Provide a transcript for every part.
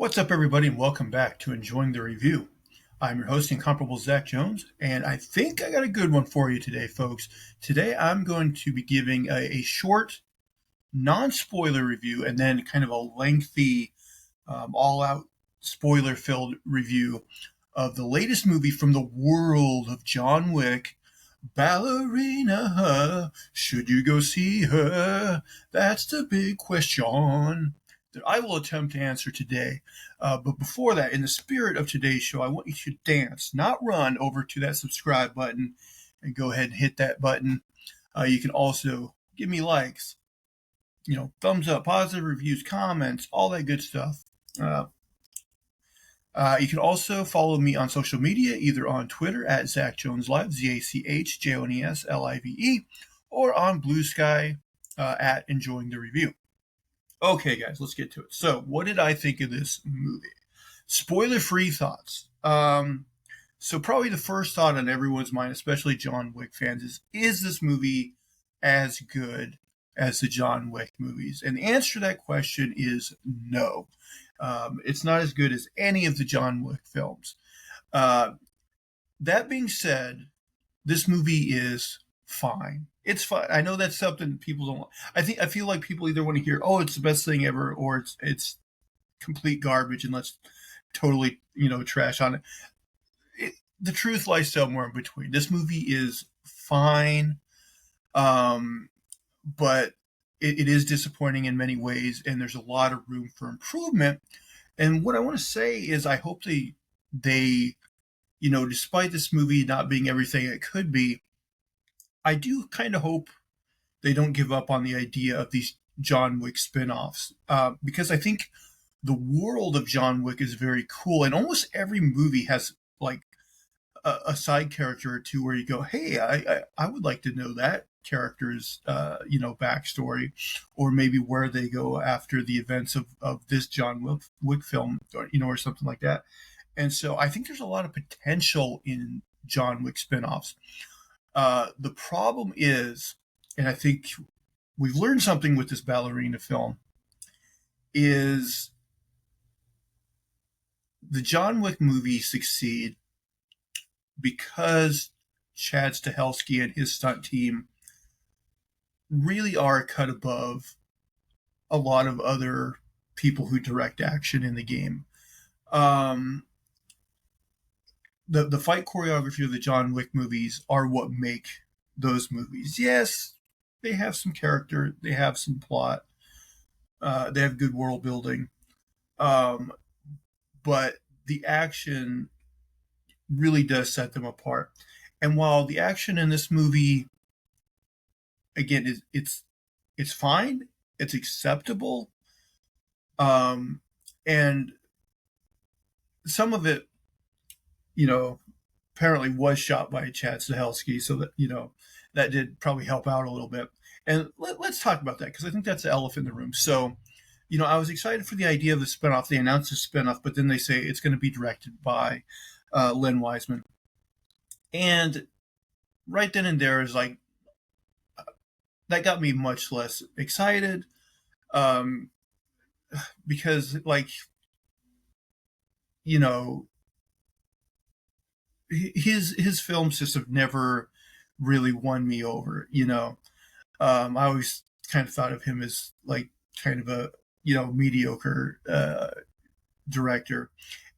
What's up, everybody, and welcome back to Enjoying the Review. I'm your host, Incomparable Zach Jones, and I think I got a good one for you today, folks. Today, I'm going to be giving a short, non-spoiler review, and then kind of a lengthy, all-out spoiler-filled review of the latest movie from the world of John Wick, Ballerina. Should you go see her? That's the big question that I will attempt to answer today. But before that, in the spirit of today's show, I want you to dance, not run, over to that subscribe button and go ahead and hit that button. You can also give me likes, thumbs up, positive reviews, comments, all that good stuff. You can also follow me on social media, either on Twitter at Zach Jones Live, ZachJonesLive, or on Blue Sky at Enjoying the Review. Okay, guys, let's get to it. So, what did I think of this movie? Spoiler-free thoughts. So probably the first thought on everyone's mind, especially John Wick fans, is this movie as good as the John Wick movies? And the answer to that question is no. It's not as good as any of the John Wick films. That being said, this movie is fine. It's fine. I know that's something people don't want. I feel like people either want to hear, "Oh, it's the best thing ever," or it's complete garbage and let's totally trash on it. The truth lies somewhere in between. This movie is fine, but it is disappointing in many ways, and there's a lot of room for improvement. And what I want to say is, I hope they despite this movie not being everything it could be, I do kind of hope they don't give up on the idea of these John Wick spin-offs, because I think the world of John Wick is very cool, and almost every movie has like a side character or two where you go, hey, I would like to know that character's backstory, or maybe where they go after the events of this John Wick film, or something like that. And so I think there's a lot of potential in John Wick spin-offs. The problem is, and I think we've learned something with this Ballerina film, is the John Wick movies succeed because Chad Stahelski and his stunt team really are a cut above a lot of other people who direct action in the game. The fight choreography of the John Wick movies are what make those movies. Yes, they have some character, they have some plot, they have good world building, but the action really does set them apart. And while the action in this movie, again, it's fine, it's acceptable, and some of it, apparently was shot by Chad Stahelski, so that that did probably help out a little bit. And let's talk about that, because I think that's the elephant in the room. So, I was excited for the idea of the spinoff. They announced a spinoff, but then they say it's going to be directed by Len Wiseman. And right then and there is like, that got me much less excited, because his films just have never really won me over. I always kind of thought of him as like kind of a mediocre director.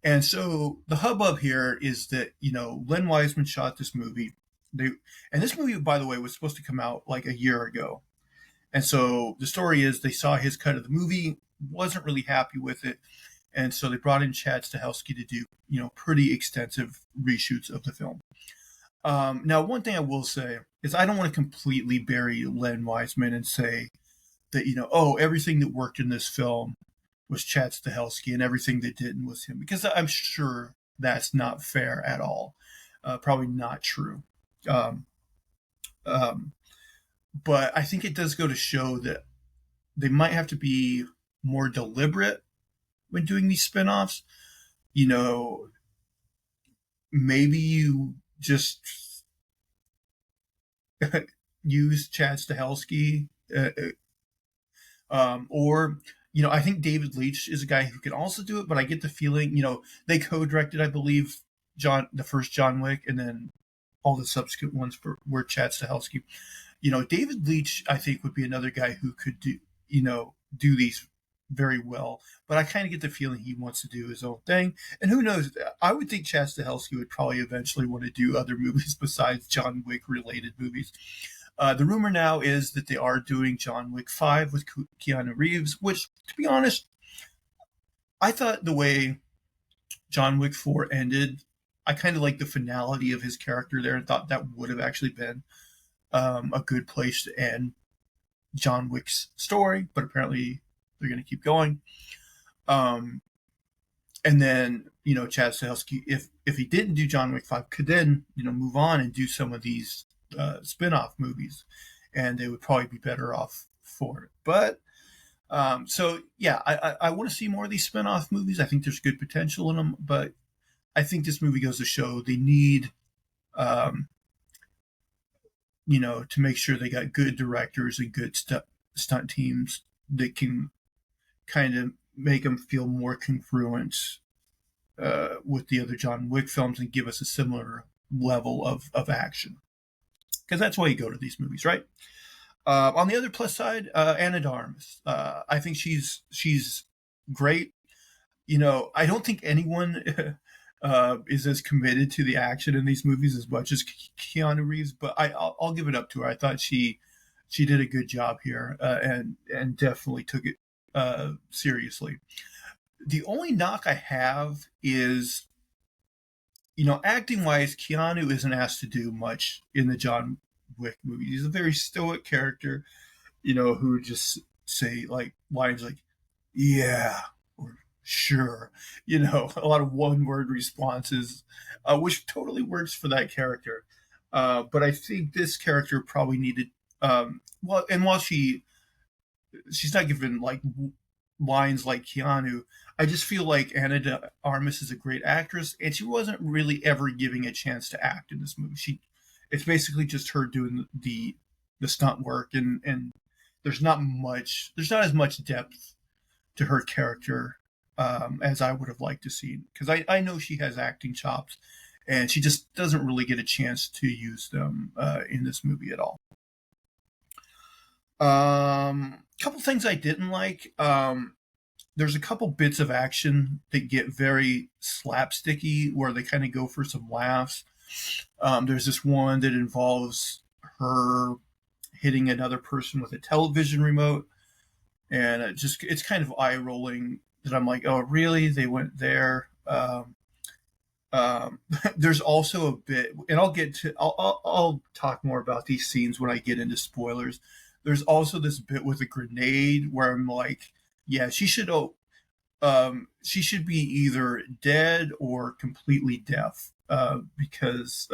And so the hubbub here is that Len Wiseman shot this movie. And this movie, by the way, was supposed to come out like a year ago. And so the story is, they saw his cut of the movie, wasn't really happy with it, and so they brought in Chad Stahelski to do pretty extensive reshoots of the film. Now, one thing I will say is, I don't want to completely bury Len Wiseman and say that everything that worked in this film was Chad Stahelski and everything that didn't was him, because I'm sure that's not fair at all. Probably not true. But I think it does go to show that they might have to be more deliberate when doing these spinoffs. Maybe you just use Chad Stahelski, or I think David Leitch is a guy who can also do it, but I get the feeling, they co-directed, I believe, the first John Wick, and then all the subsequent ones were Chad Stahelski. David Leitch, I think, would be another guy who could do these very well. But I kind of get the feeling he wants to do his own thing. And who knows? I would think Chad Stahelski would probably eventually want to do other movies besides John Wick related movies. The rumor now is that they are doing John Wick 5 with Keanu Reeves, which, to be honest, I thought the way John Wick 4 ended, I kind of like the finality of his character there and thought that would have actually been a good place to end John Wick's story, but apparently they're going to keep going. And then, Chad Stahelski, if he didn't do John Wick 5, could then, move on and do some of these spin-off movies, and they would probably be better off for it. But so yeah, I want to see more of these spin-off movies. I think there's good potential in them, but I think this movie goes to show they need to make sure they got good directors and good stunt teams that can kind of make them feel more congruent with the other John Wick films and give us a similar level of action. Because that's why you go to these movies, right? On the other plus side, Ana de Armas. I think she's great. I don't think anyone is as committed to the action in these movies as much as Keanu Reeves, but I'll give it up to her. I thought she did a good job here, and definitely took it seriously. The only knock I have is, acting wise, Keanu isn't asked to do much in the John Wick movies. He's a very stoic character, who just say like lines like, yeah, or sure, a lot of one word responses, which totally works for that character. But I think this character probably needed, while she's not given like lines like Keanu, I just feel like Ana de Armas is a great actress, and she wasn't really ever giving a chance to act in this movie. It's basically just her doing the stunt work, and there's not as much depth to her character as I would have liked to see, because I know she has acting chops, and she just doesn't really get a chance to use them in this movie at all. Couple things I didn't like. There's a couple bits of action that get very slapsticky where they kind of go for some laughs. There's this one that involves her hitting another person with a television remote, and it's kind of eye rolling that I'm like, oh really, they went there. There's also a bit, and I'll talk more about these scenes when I get into spoilers. There's also this bit with a grenade where I'm like, yeah, she should be either dead or completely deaf, because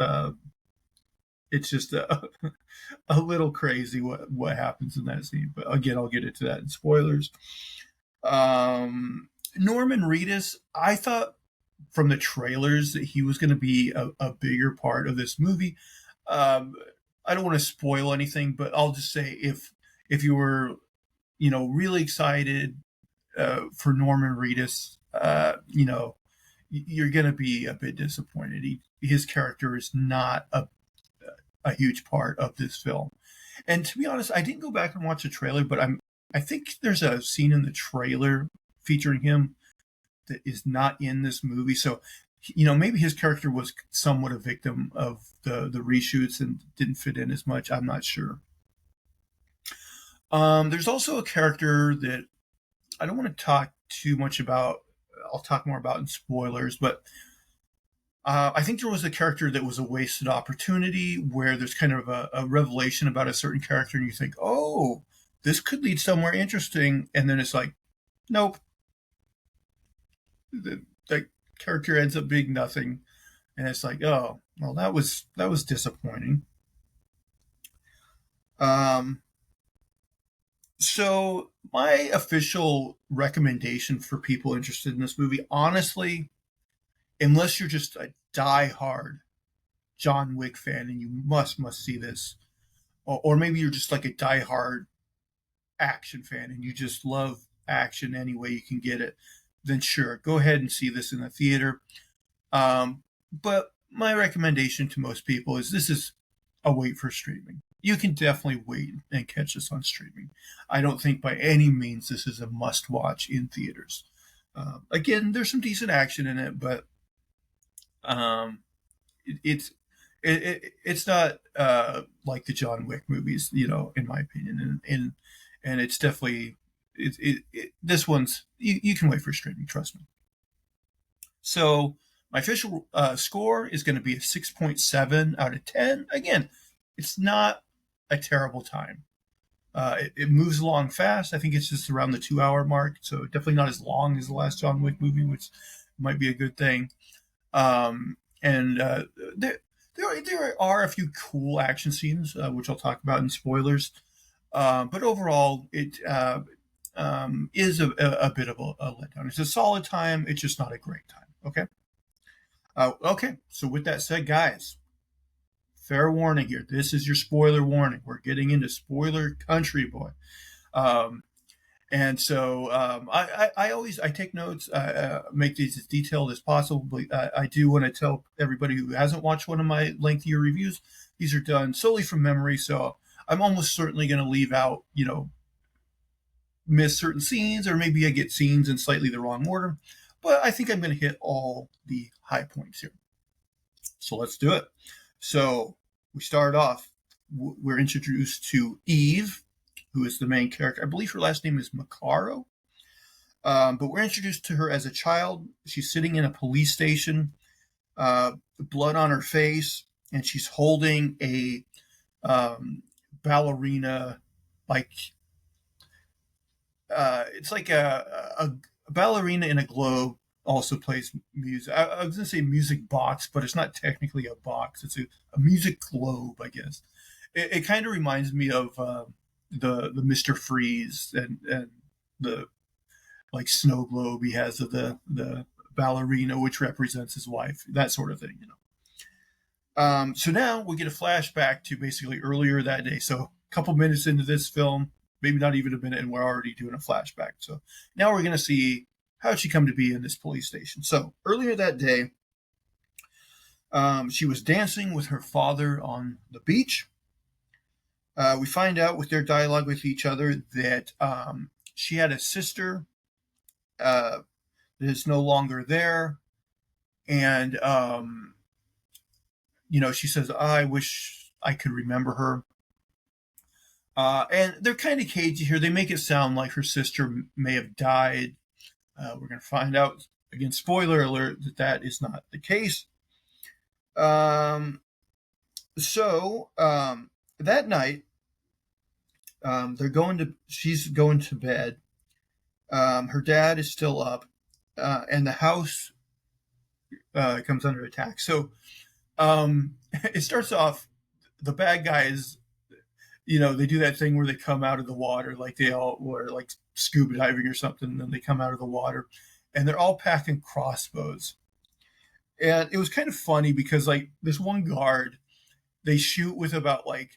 it's just a little crazy what happens in that scene. But again, I'll get into that in spoilers. Norman Reedus, I thought from the trailers that he was going to be a bigger part of this movie. I don't want to spoil anything, but I'll just say if you were, really excited for Norman Reedus, you're going to be a bit disappointed. His character is not a huge part of this film. And to be honest, I didn't go back and watch the trailer, but I think there's a scene in the trailer featuring him that is not in this movie. So, maybe his character was somewhat a victim of the reshoots and didn't fit in as much. I'm not sure. There's also a character that I don't want to talk too much about. I'll talk more about in spoilers, but I think there was a character that was a wasted opportunity where there's kind of a revelation about a certain character and you think, oh, this could lead somewhere interesting. And then it's like, nope. That character ends up being nothing. And it's like, oh, well, that was disappointing. So my official recommendation for people interested in this movie, honestly, unless you're just a die-hard John Wick fan and you must see this, or maybe you're just like a die-hard action fan and you just love action any way you can get it, then sure, go ahead and see this in the theater. But my recommendation to most people is this is a wait for streaming. You can definitely wait and catch this on streaming. I don't think by any means this is a must watch in theaters. Again, there's some decent action in it, but it's it's not like the John Wick movies, in my opinion, and it's definitely this one's you can wait for streaming. Trust me. So my official score is going to be a 6.7 out of 10. Again, it's not a terrible time. It moves along fast. I think it's just around the 2 hour mark, so definitely not as long as the last John Wick movie, which might be a good thing. And there are a few cool action scenes, which I'll talk about in spoilers. But overall, it is a bit of a letdown. It's a solid time. It's just not a great time. Okay. Okay. So with that said, guys, fair warning here. This is your spoiler warning. We're getting into spoiler country, boy. And so I take notes, make these as detailed as possible. But I do want to tell everybody who hasn't watched one of my lengthier reviews, these are done solely from memory. So I'm almost certainly going to leave out, miss certain scenes, or maybe I get scenes in slightly the wrong order. But I think I'm going to hit all the high points here. So let's do it. So we start off, we're introduced to Eve, who is the main character. I believe her last name is Macaro. But we're introduced to her as a child. She's sitting in a police station, blood on her face, and she's holding a ballerina, it's like a ballerina in a globe. Also plays music. I was going to say music box, but it's not technically a box. It's a music globe, I guess. It kind of reminds me of the Mr. Freeze and the snow globe he has of the ballerina, which represents his wife, that sort of thing, So now we get a flashback to basically earlier that day. So a couple minutes into this film, maybe not even a minute, and we're already doing a flashback. So now we're going to see how did she come to be in this police station. So earlier that day, she was dancing with her father on the beach. We find out with their dialogue with each other that she had a sister that is no longer there. And, she says, I wish I could remember her. And they're kind of cagey here. They make it sound like her sister may have died. We're going to find out, again, spoiler alert, that is not the case. So that night, she's going to bed. Her dad is still up, and the house comes under attack. So it starts off, the bad guys, they do that thing where they come out of the water, like they all were like scuba diving or something, and then they come out of the water, and they're all packing crossbows. And it was kind of funny because this one guard, they shoot with about like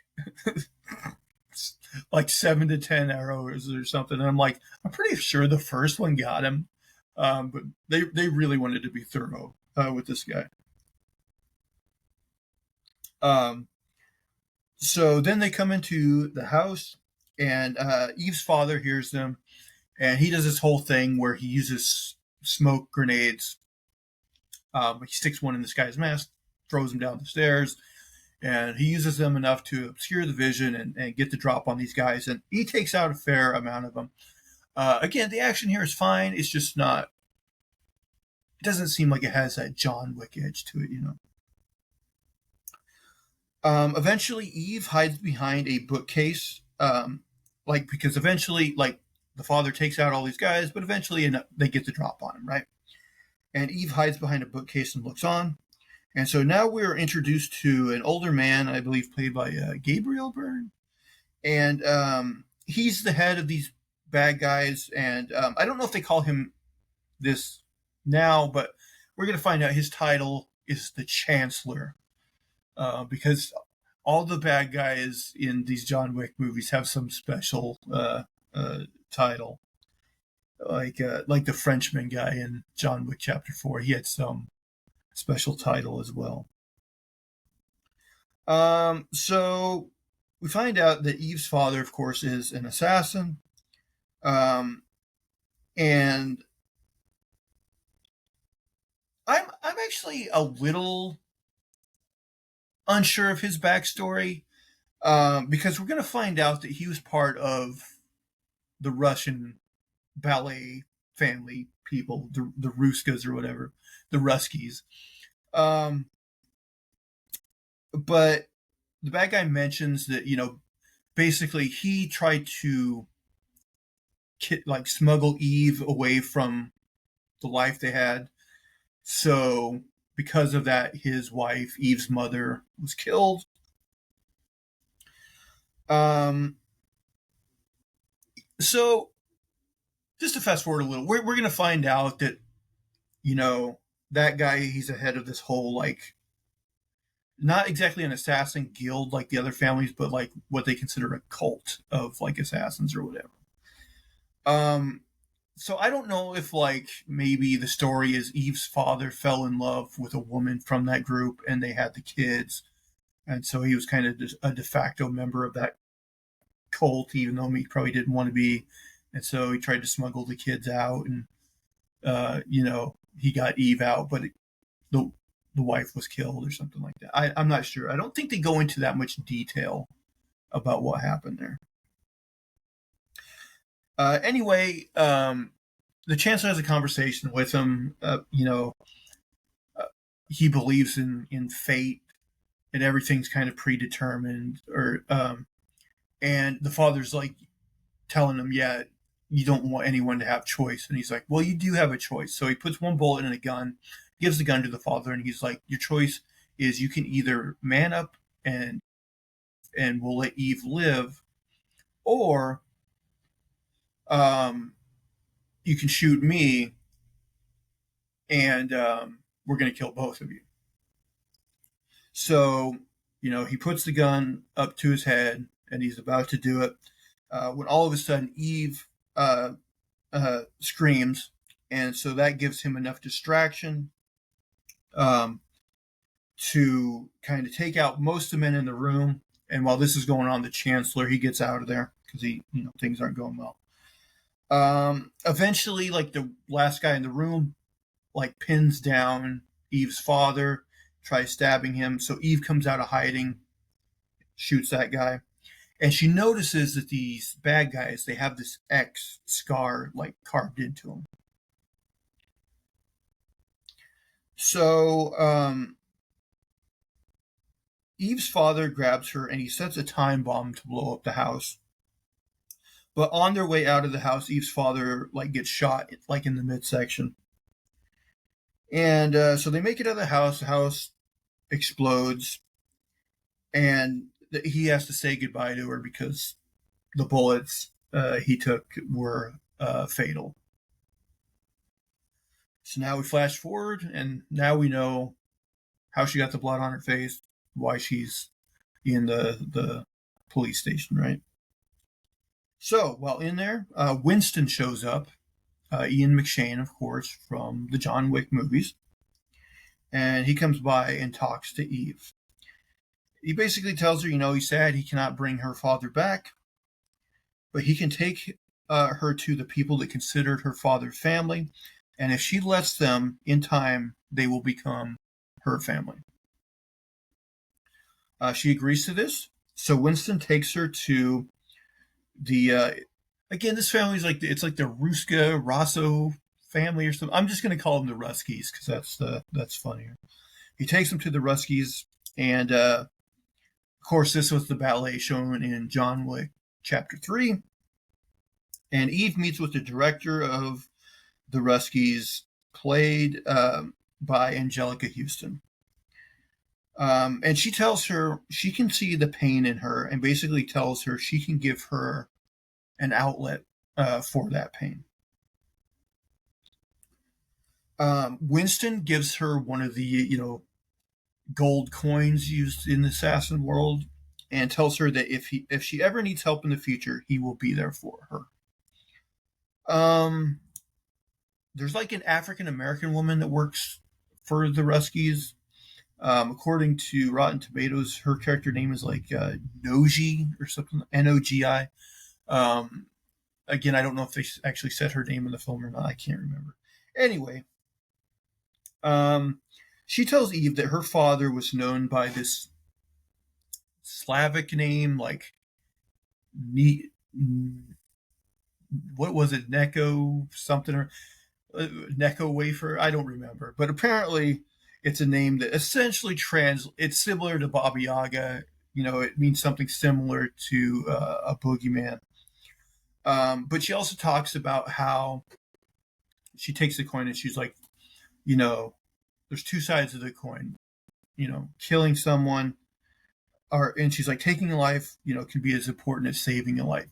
7 to 10 arrows or something. And I'm pretty sure the first one got him. But they really wanted to be thorough with this guy. So then they come into the house, and Eve's father hears them, and he does this whole thing where he uses smoke grenades. He sticks one in this guy's mask, throws him down the stairs, and he uses them enough to obscure the vision and get the drop on these guys. And he takes out a fair amount of them. Again, the action here is fine. It's just not. It doesn't seem like it has that John Wick edge to it, Eventually, Eve hides behind a bookcase, because eventually, the father takes out all these guys, but eventually they get the drop on him, right? And Eve hides behind a bookcase and looks on. And so now we're introduced to an older man, I believe played by Gabriel Byrne. And he's the head of these bad guys. And I don't know if they call him this now, but we're going to find out his title is the Chancellor. Because all the bad guys in these John Wick movies have some special title. like the Frenchman guy in John Wick Chapter 4. He had some special title as well. So we find out that Eve's father, of course, is an assassin. And I'm actually a little unsure of his backstory, because we're going to find out that he was part of the Russian ballet family people, the Ruskas or whatever, the Ruskies. Um, but the bad guy mentions that, basically he tried to smuggle Eve away from the life they had. So because of that, his wife, Eve's mother, was killed. So just to fast forward a little, we're going to find out that, that guy, he's ahead of this whole, not exactly an assassin guild like the other families, but like what they consider a cult of like assassins or whatever. So I don't know if maybe the story is Eve's father fell in love with a woman from that group and they had the kids, and so he was kind of a de facto member of that cult, even though he probably didn't want to be, and so he tried to smuggle the kids out, and he got Eve out, but the wife was killed or something like that. I'm not sure. I don't think they go into that much detail about what happened there. Anyway, the Chancellor has a conversation with him. He believes in fate and everything's kind of predetermined. And the father's telling him, "Yeah, you don't want anyone to have choice." And he's like, "Well, you do have a choice." So he puts one bullet in a gun, gives the gun to the father, and he's like, "Your choice is you can either man up and we'll let Eve live, or you can shoot me, and we're going to kill both of you." So, he puts the gun up to his head, and he's about to do it, when all of a sudden Eve screams, and so that gives him enough distraction to kind of take out most of the men in the room. And while this is going on, the Chancellor, he gets out of there because things aren't going well. Eventually, the last guy in the room, pins down Eve's father, tries stabbing him. So Eve comes out of hiding, shoots that guy. And she notices that these bad guys, they have this X scar, carved into them. So, Eve's father grabs her and he sets a time bomb to blow up the house. But on their way out of the house, Eve's father gets shot in the midsection. And so they make it out of the house. The house explodes, and he has to say goodbye to her because the bullets he took were fatal. So now we flash forward, and now we know how she got the blood on her face, why she's in the police station, right? So while in there, Winston shows up, Ian McShane, of course, from the John Wick movies, and he comes by and talks to Eve. He basically tells her, he's sad he cannot bring her father back, but he can take her to the people that considered her father family, and if she lets them, in time, they will become her family. She agrees to this, so Winston takes her to the again, this family's it's like the Ruska Rosso family or something. I'm just going to call them the Ruskies because that's funnier. He takes them to the Ruskies, and of course, this was the ballet shown in John Wick Chapter 3. And Eve meets with the director of the Ruskies, played by Anjelica Huston. And she tells her she can see the pain in her, and basically tells her she can give her an outlet for that pain. Winston gives her one of the gold coins used in the assassin world, and tells her that if she ever needs help in the future, he will be there for her. there's like an African American woman that works for the Ruskies. According to Rotten Tomatoes, her character name is like Nogi or something, Nogi. Um, Again, I don't know if they actually said her name in the film or not. I can't remember. Anyway, um, she tells Eve that her father was known by this Slavic name, like ne- what was it, Neko something or Neko wafer? I don't remember, but apparently it's a name that essentially it's similar to Baba Yaga. You know, it means something similar to a boogeyman. But she also talks about how she takes the coin and she's like, you know, there's two sides of the coin. You know, killing someone, and she's like, taking a life, you know, can be as important as saving a life.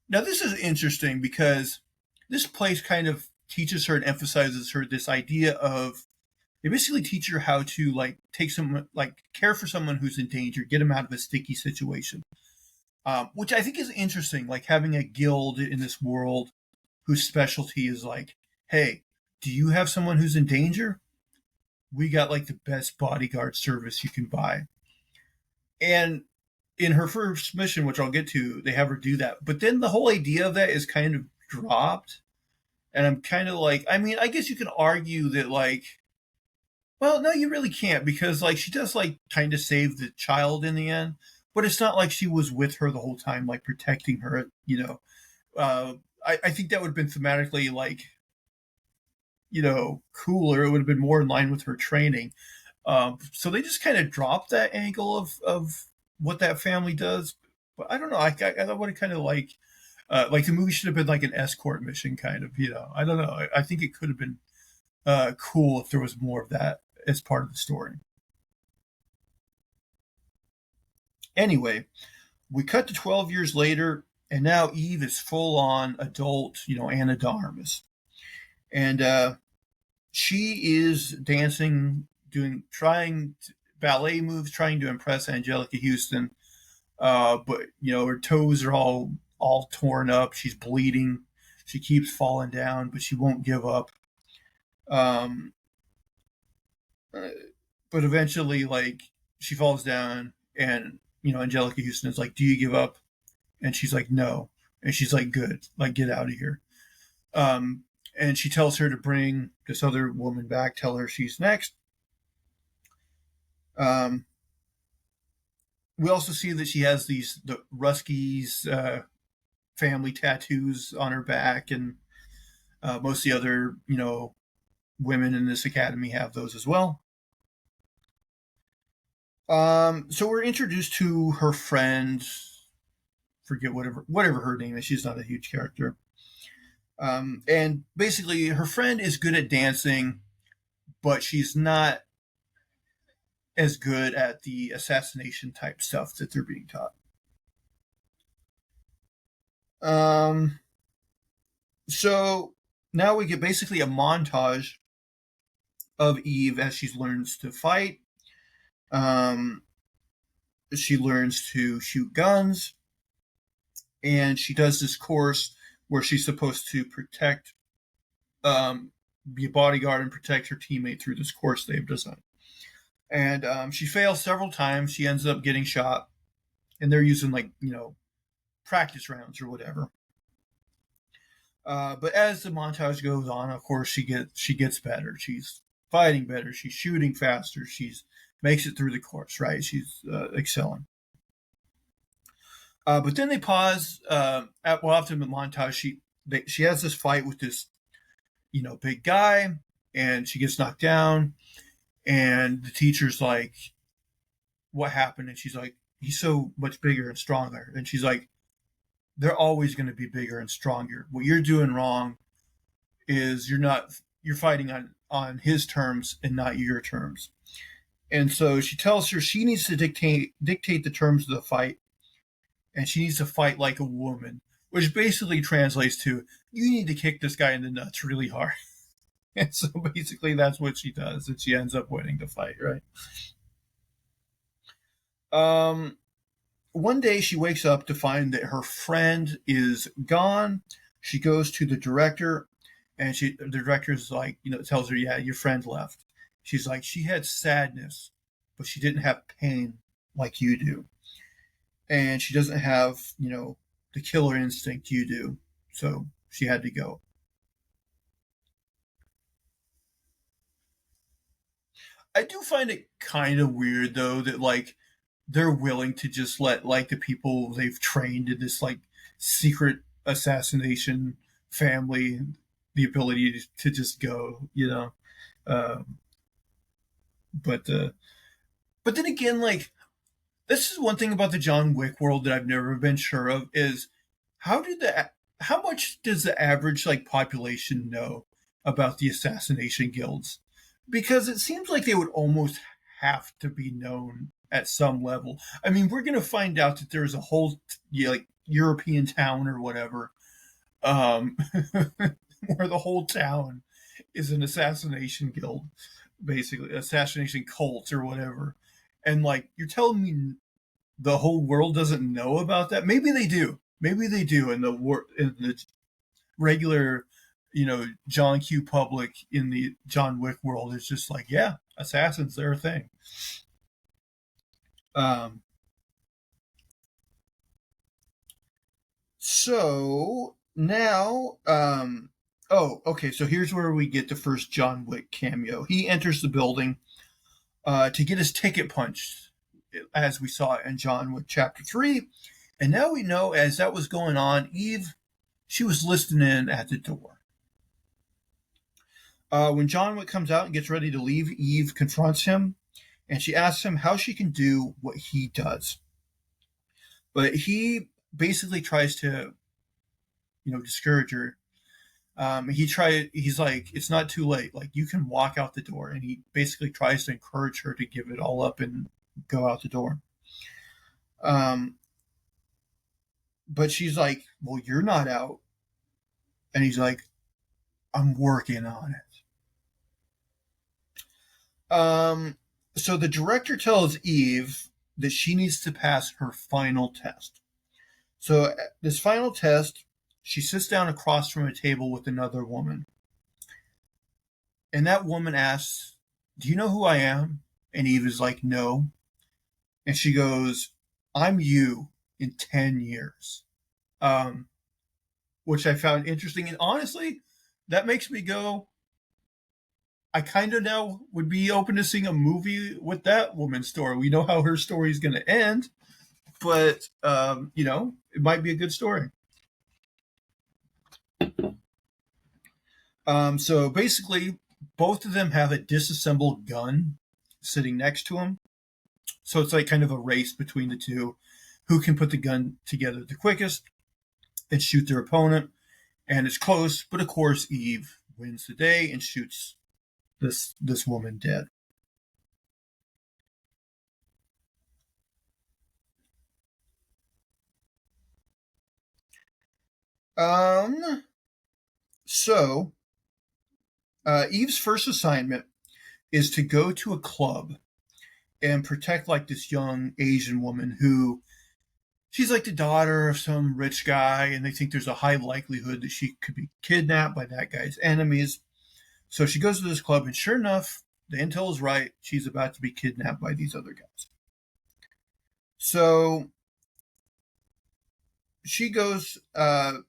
Now, this is interesting because this place kind of teaches her and emphasizes her this idea of they basically teach her how to like take someone, like care for someone who's in danger, get them out of a sticky situation, which I think is interesting. Like having a guild in this world whose specialty is like, hey, do you have someone who's in danger? We got like the best bodyguard service you can buy. And in her first mission, which I'll get to, they have her do that. But then the whole idea of that is kind of dropped. And I'm kind of like, I mean, I guess you can argue that, like, well, no, you really can't because, like, she does, like, kind of save the child in the end. But it's not like she was with her the whole time, like, protecting her, you know. I think that would have been thematically, like, you know, cooler. It would have been more in line with her training. So they just kind of dropped that angle of what that family does. But I don't know. I would have kind of like the movie should have been like an escort mission, kind of. You know, I don't know. I think it could have been cool if there was more of that as part of the story. Anyway, we cut to 12 years later, and now Eve is full on adult. You know, Ana de Armas, and she is dancing, trying ballet moves, trying to impress Anjelica Huston. But you know, her toes are all torn up. She's bleeding. She keeps falling down, but she won't give up. Um, uh, but eventually, like she falls down, and you know, Anjelica Huston is like, "Do you give up?" And she's like, "No." And she's like, "Good, like get out of here." Um, and she tells her to bring this other woman back, tell her she's next. Um, we also see that she has the Ruskies family tattoos on her back, and most of the other women in this academy have those as well. So we're introduced to her friend. Forget whatever her name is. She's not a huge character. And basically, her friend is good at dancing, but she's not as good at the assassination type stuff that they're being taught. Um, so now we get basically a montage of Eve as she learns to fight. Um, she learns to shoot guns, and she does this course where she's supposed to be a bodyguard and protect her teammate through this course they've designed. And she fails several times. She ends up getting shot, and they're using practice rounds or whatever. But as the montage goes on, of course, she gets better. She's fighting better. She's shooting faster. She's makes it through the course. Right? She's excelling. But then they pause. After the montage, she has this fight with this big guy, and she gets knocked down. And the teacher's like, "What happened?" And she's like, "He's so much bigger and stronger." And she's like, "They're always going to be bigger and stronger. What you're doing wrong is you're fighting on his terms and not your terms." And so she tells her she needs to dictate the terms of the fight, and she needs to fight like a woman, which basically translates to you need to kick this guy in the nuts really hard. And so basically that's what she does, and she ends up winning the fight, right? Um, One day she wakes up to find that her friend is gone. She goes to the director And the director's like, tells her, yeah, your friend left. She's like, she had sadness, but she didn't have pain like you do. And she doesn't have, the killer instinct you do. So she had to go. I do find it kind of weird though that like they're willing to just let like the people they've trained in this like secret assassination family the ability to just go. Um, but but then again, like this is one thing about the John Wick world that I've never been sure of is how much does the average like population know about the assassination guilds? Because it seems like they would almost have to be known at some level. I mean, we're going to find out that there's a whole like European town or whatever, um, where the whole town is an assassination guild, basically assassination cult or whatever. And like, you're telling me the whole world doesn't know about that? Maybe they do. Maybe they do in the regular, John Q public in the John Wick world is just like, yeah, assassins, they're a thing. Um, so now, oh, okay. So here's where we get the first John Wick cameo. He enters the building to get his ticket punched, as we saw in John Wick Chapter 3. And now we know as that was going on, Eve, she was listening in at the door. When John Wick comes out and gets ready to leave, Eve confronts him and she asks him how she can do what he does. But he basically tries to, discourage her. He's like, it's not too late. Like, you can walk out the door. And he basically tries to encourage her to give it all up and go out the door. But she's like, well, you're not out. And he's like, I'm working on it. So the director tells Eve that she needs to pass her final test. So this final test, she sits down across from a table with another woman. And that woman asks, do you know who I am? And Eve is like, no. And she goes, I'm you in 10 years. Which I found interesting. And honestly, that makes me go, I kind of now would be open to seeing a movie with that woman's story. We know how her story is going to end, but, it might be a good story. So basically, both of them have a disassembled gun sitting next to them. So it's like kind of a race between the two who can put the gun together the quickest and shoot their opponent. And it's close, but of course, Eve wins the day and shoots this woman dead. So Eve's first assignment is to go to a club and protect like this young Asian woman who she's like the daughter of some rich guy, and they think there's a high likelihood that she could be kidnapped by that guy's enemies. So she goes to this club, and sure enough, the intel is right. She's about to be kidnapped by these other guys. So she goes and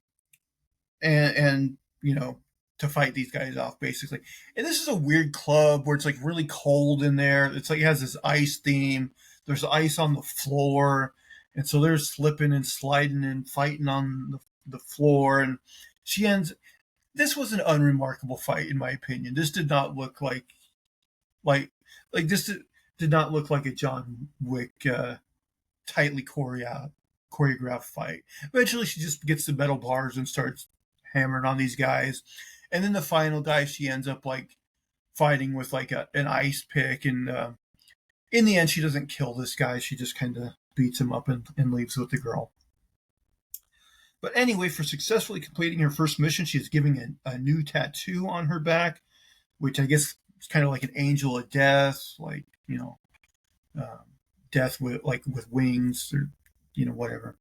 to fight these guys off, basically. And this is a weird club where it's like really cold in there. It's like it has this ice theme. There's ice on the floor. And so they're slipping and sliding and fighting on the floor. And she ends. This was an unremarkable fight, in my opinion. This did not look like this did not look like a John Wick tightly choreographed fight. Eventually, she just gets the metal bars and starts hammering on these guys. And then the final guy, she ends up like fighting with like an ice pick. And in the end, she doesn't kill this guy. She just kind of beats him up and leaves with the girl. But anyway, for successfully completing her first mission, she's giving a new tattoo on her back, which I guess is kind of like an angel of death, like, death with wings or, whatever.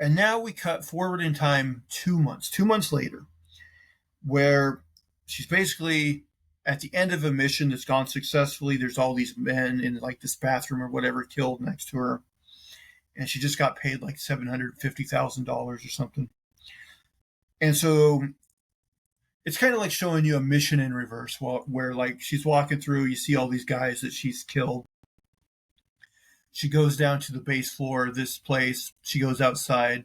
And now we cut forward in time 2 months. 2 months later, where she's basically at the end of a mission that's gone successfully. There's all these men in like this bathroom or whatever killed next to her, and she just got paid like $750,000 or something. And so it's kind of like showing you a mission in reverse, where like she's walking through, you see all these guys that she's killed. She goes down to the base floor of this place. She goes outside.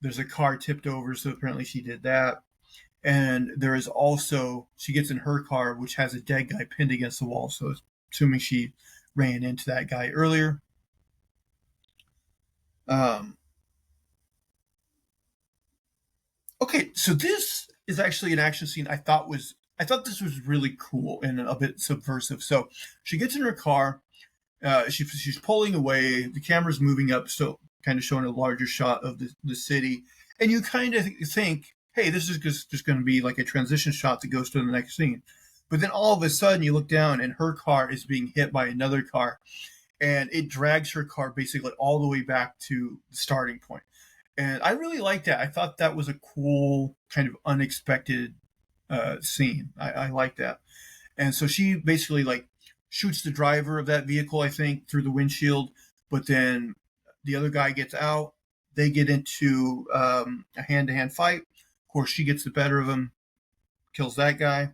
There's a car tipped over, so apparently she did that. And there is also, she gets in her car, which has a dead guy pinned against the wall. So assuming she ran into that guy earlier. Okay, so this is actually an action scene I thought this was really cool and a bit subversive. So she gets in her car, she's pulling away, the camera's moving up, so kind of showing a larger shot of the city, and you kind of think, hey, this is just going to be like a transition shot that goes to the next scene. But then all of a sudden you look down and her car is being hit by another car, and it drags her car basically all the way back to the starting point. And I really liked that. I thought that was a cool, kind of unexpected scene. I like that. And so she basically like shoots the driver of that vehicle, I think, through the windshield. But then the other guy gets out. They get into a hand-to-hand fight. Of course, she gets the better of him, kills that guy.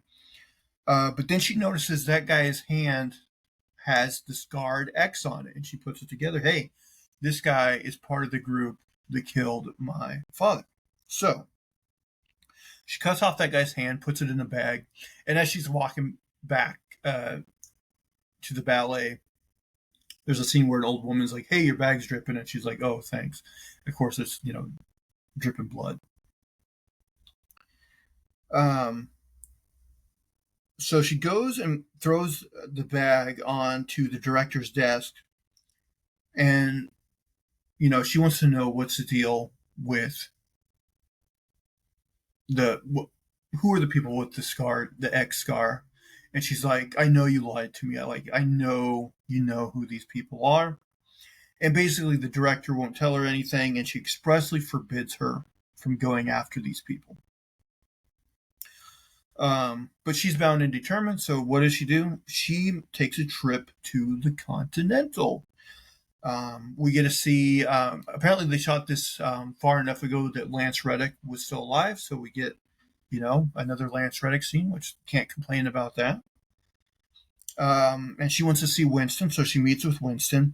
But then she notices that guy's hand has the scarred X on it, and she puts it together. Hey, this guy is part of the group that killed my father. So she cuts off that guy's hand, puts it in a bag, and as she's walking back to the ballet, there's a scene where an old woman's like, hey, your bag's dripping, and she's like, oh, thanks. Of course, it's, dripping blood. So she goes and throws the bag onto the director's desk, and she wants to know what's the deal with who are the people with the scar, the X scar. And she's like, I know you lied to me. I know you know who these people are. And basically the director won't tell her anything, and she expressly forbids her from going after these people. But she's bound and determined, so what does she do? She takes a trip to the Continental. We get to see, apparently they shot this far enough ago that Lance Reddick was still alive, so we get, another Lance Reddick scene, which can't complain about that. And she wants to see Winston, so she meets with Winston.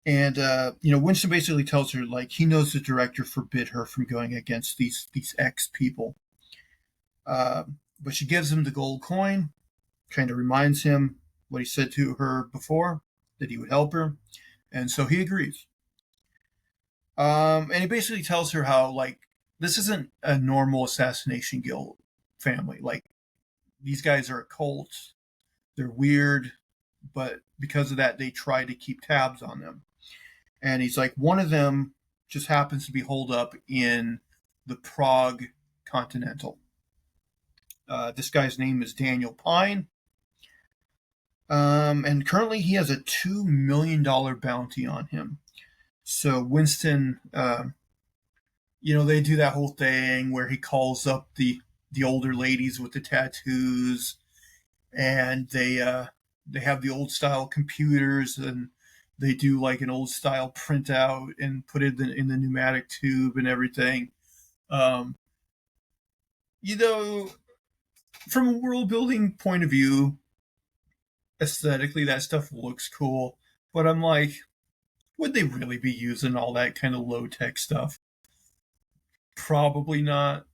And, Winston basically tells her, like, he knows the director forbid her from going against these X people. But she gives him the gold coin, kind of reminds him what he said to her before, that he would help her. And so he agrees. And he basically tells her how, like, this isn't a normal assassination guild family. Like, these guys are a cult. They're weird. But because of that, they try to keep tabs on them. And he's like, one of them just happens to be holed up in the Prague Continental. This guy's name is Daniel Pine. And currently he has a $2 million bounty on him. So Winston, they do that whole thing where he calls up the older ladies with the tattoos, and they have the old style computers, and they do like an old style printout and put it in the pneumatic tube and everything. From a world building point of view, aesthetically that stuff looks cool, but I'm like, would they really be using all that kind of low tech stuff? Probably not.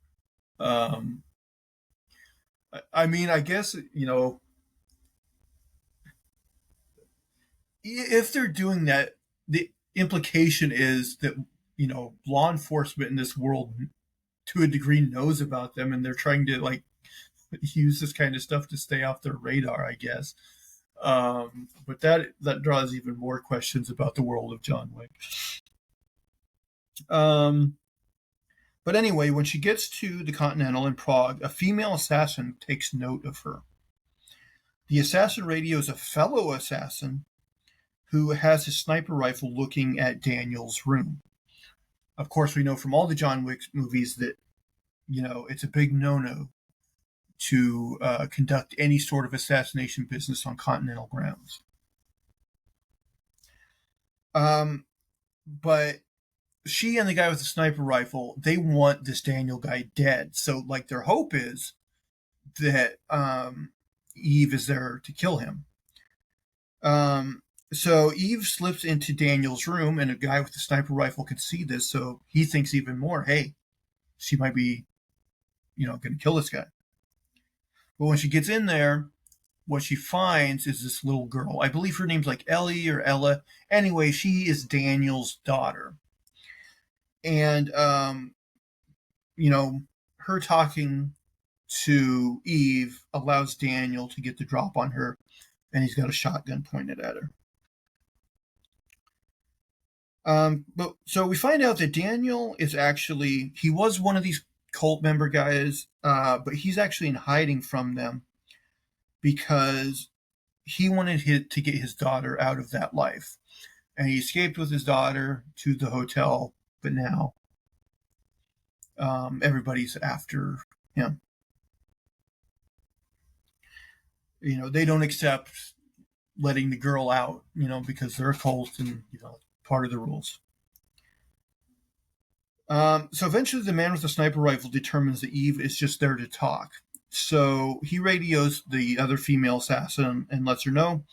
I mean, I guess, if they're doing that, the implication is that, law enforcement in this world to a degree knows about them, and they're trying to like use this kind of stuff to stay off their radar, I guess. But that draws even more questions about the world of John Wick. But anyway, when she gets to the Continental in Prague, a female assassin takes note of her. The assassin radios a fellow assassin who has his sniper rifle looking at Daniel's room. Of course, we know from all the John Wick movies that, it's a big no-no to conduct any sort of assassination business on continental grounds. But she and the guy with the sniper rifle, they want this Daniel guy dead. So, like, their hope is that Eve is there to kill him. So Eve slips into Daniel's room, and a guy with the sniper rifle can see this, so he thinks even more, hey, she might be, going to kill this guy. But when she gets in there, what she finds is this little girl. I believe her name's like Ellie or Ella. Anyway, she is Daniel's daughter. And, her talking to Eve allows Daniel to get the drop on her, and he's got a shotgun pointed at her. But so we find out that Daniel is actually, he was one of these cult member guys, but he's actually in hiding from them because he wanted to get his daughter out of that life. And he escaped with his daughter to the hotel, but now everybody's after him. They don't accept letting the girl out, because they're a cult and, part of the rules. So eventually the man with the sniper rifle determines that Eve is just there to talk. So he radios the other female assassin and lets her know.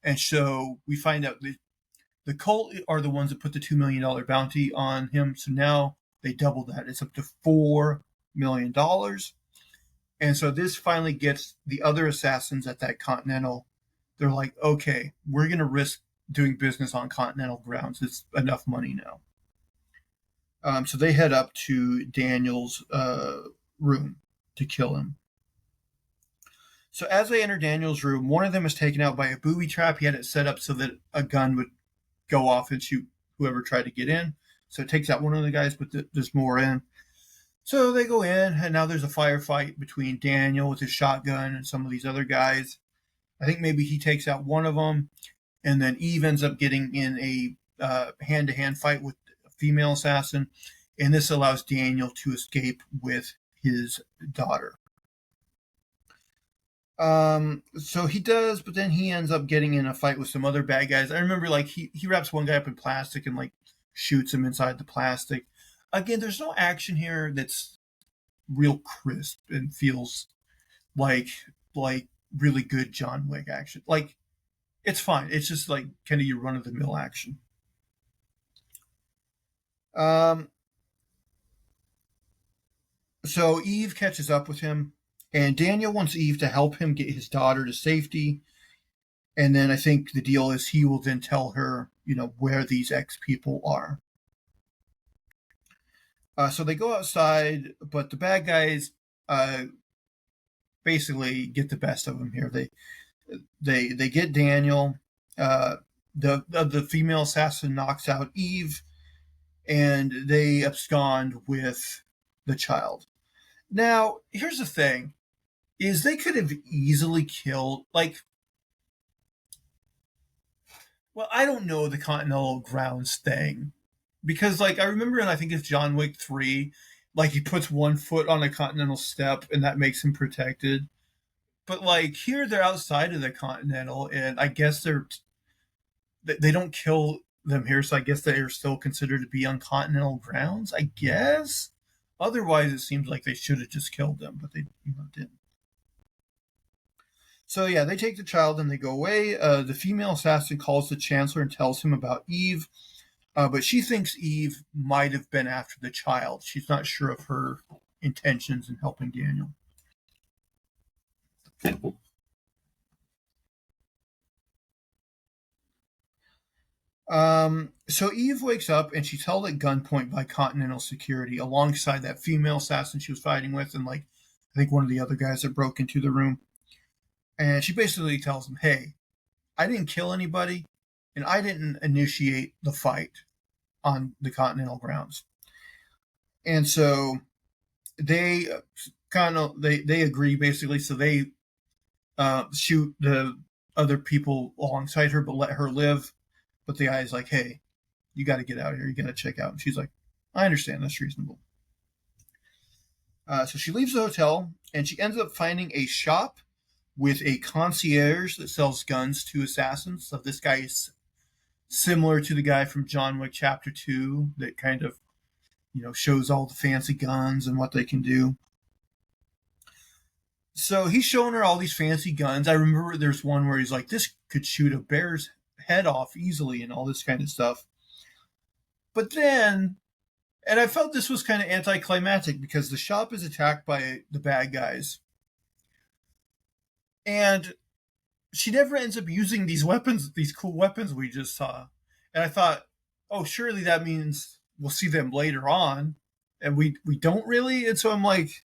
And so we find out that the cult are the ones that put the $2 million bounty on him. So now they double that. It's up to $4 million. And so this finally gets the other assassins at that Continental. They're like, okay, we're going to risk doing business on Continental grounds. It's enough money now. So they head up to Daniel's room to kill him. So as they enter Daniel's room, one of them is taken out by a booby trap. He had it set up so that a gun would go off and shoot whoever tried to get in. So it takes out one of the guys, but there's more in. So they go in, and now there's a firefight between Daniel with his shotgun and some of these other guys. I think maybe he takes out one of them, and then Eve ends up getting in a hand-to-hand fight with a female assassin, and this allows Daniel to escape with his daughter. So he does, but then he ends up getting in a fight with some other bad guys. I remember, like, he wraps one guy up in plastic and, like, shoots him inside the plastic. Again, there's no action here that's real crisp and feels like really good John Wick action. Like, it's fine. It's just like kind of your run-of-the-mill action. So Eve catches up with him, and Daniel wants Eve to help him get his daughter to safety. And then I think the deal is he will then tell her, where these ex-people are. So they go outside, but the bad guys basically get the best of him here. They get Daniel. The female assassin knocks out Eve, and they abscond with the child. Now, here's the thing: is they could have easily killed, I don't know the Continental Grounds thing. Because, I remember, and I think it's John Wick 3, he puts one foot on a Continental step, and that makes him protected. But, here they're outside of the Continental, and I guess they don't kill them here, so I guess they are still considered to be on Continental grounds, I guess? Otherwise, it seems like they should have just killed them, but they didn't. So, yeah, they take the child and they go away. The female assassin calls the Chancellor and tells him about Eve. But she thinks Eve might have been after the child. She's not sure of her intentions in helping Daniel. So Eve wakes up and she's held at gunpoint by Continental security alongside that female assassin she was fighting with and I think one of the other guys that broke into the room. And she basically tells him, hey, I didn't kill anybody and I didn't initiate the fight on the Continental grounds. And so they they agree basically. So they shoot the other people alongside her, but let her live. But the guy's like, hey, you got to get out of here. You got to check out. And she's like, I understand. That's reasonable. So she leaves the hotel and she ends up finding a shop with a concierge that sells guns to assassins. So this guy is similar to the guy from John Wick Chapter 2 that kind of, shows all the fancy guns and what they can do. So he's showing her all these fancy guns. I remember there's one where he's like, this could shoot a bear's head off easily and all this kind of stuff. But then, and I felt this was kind of anticlimactic because the shop is attacked by the bad guys. And she never ends up using these weapons, these cool weapons we just saw. And I thought, oh, surely that means we'll see them later on. And we don't really. And so I'm like,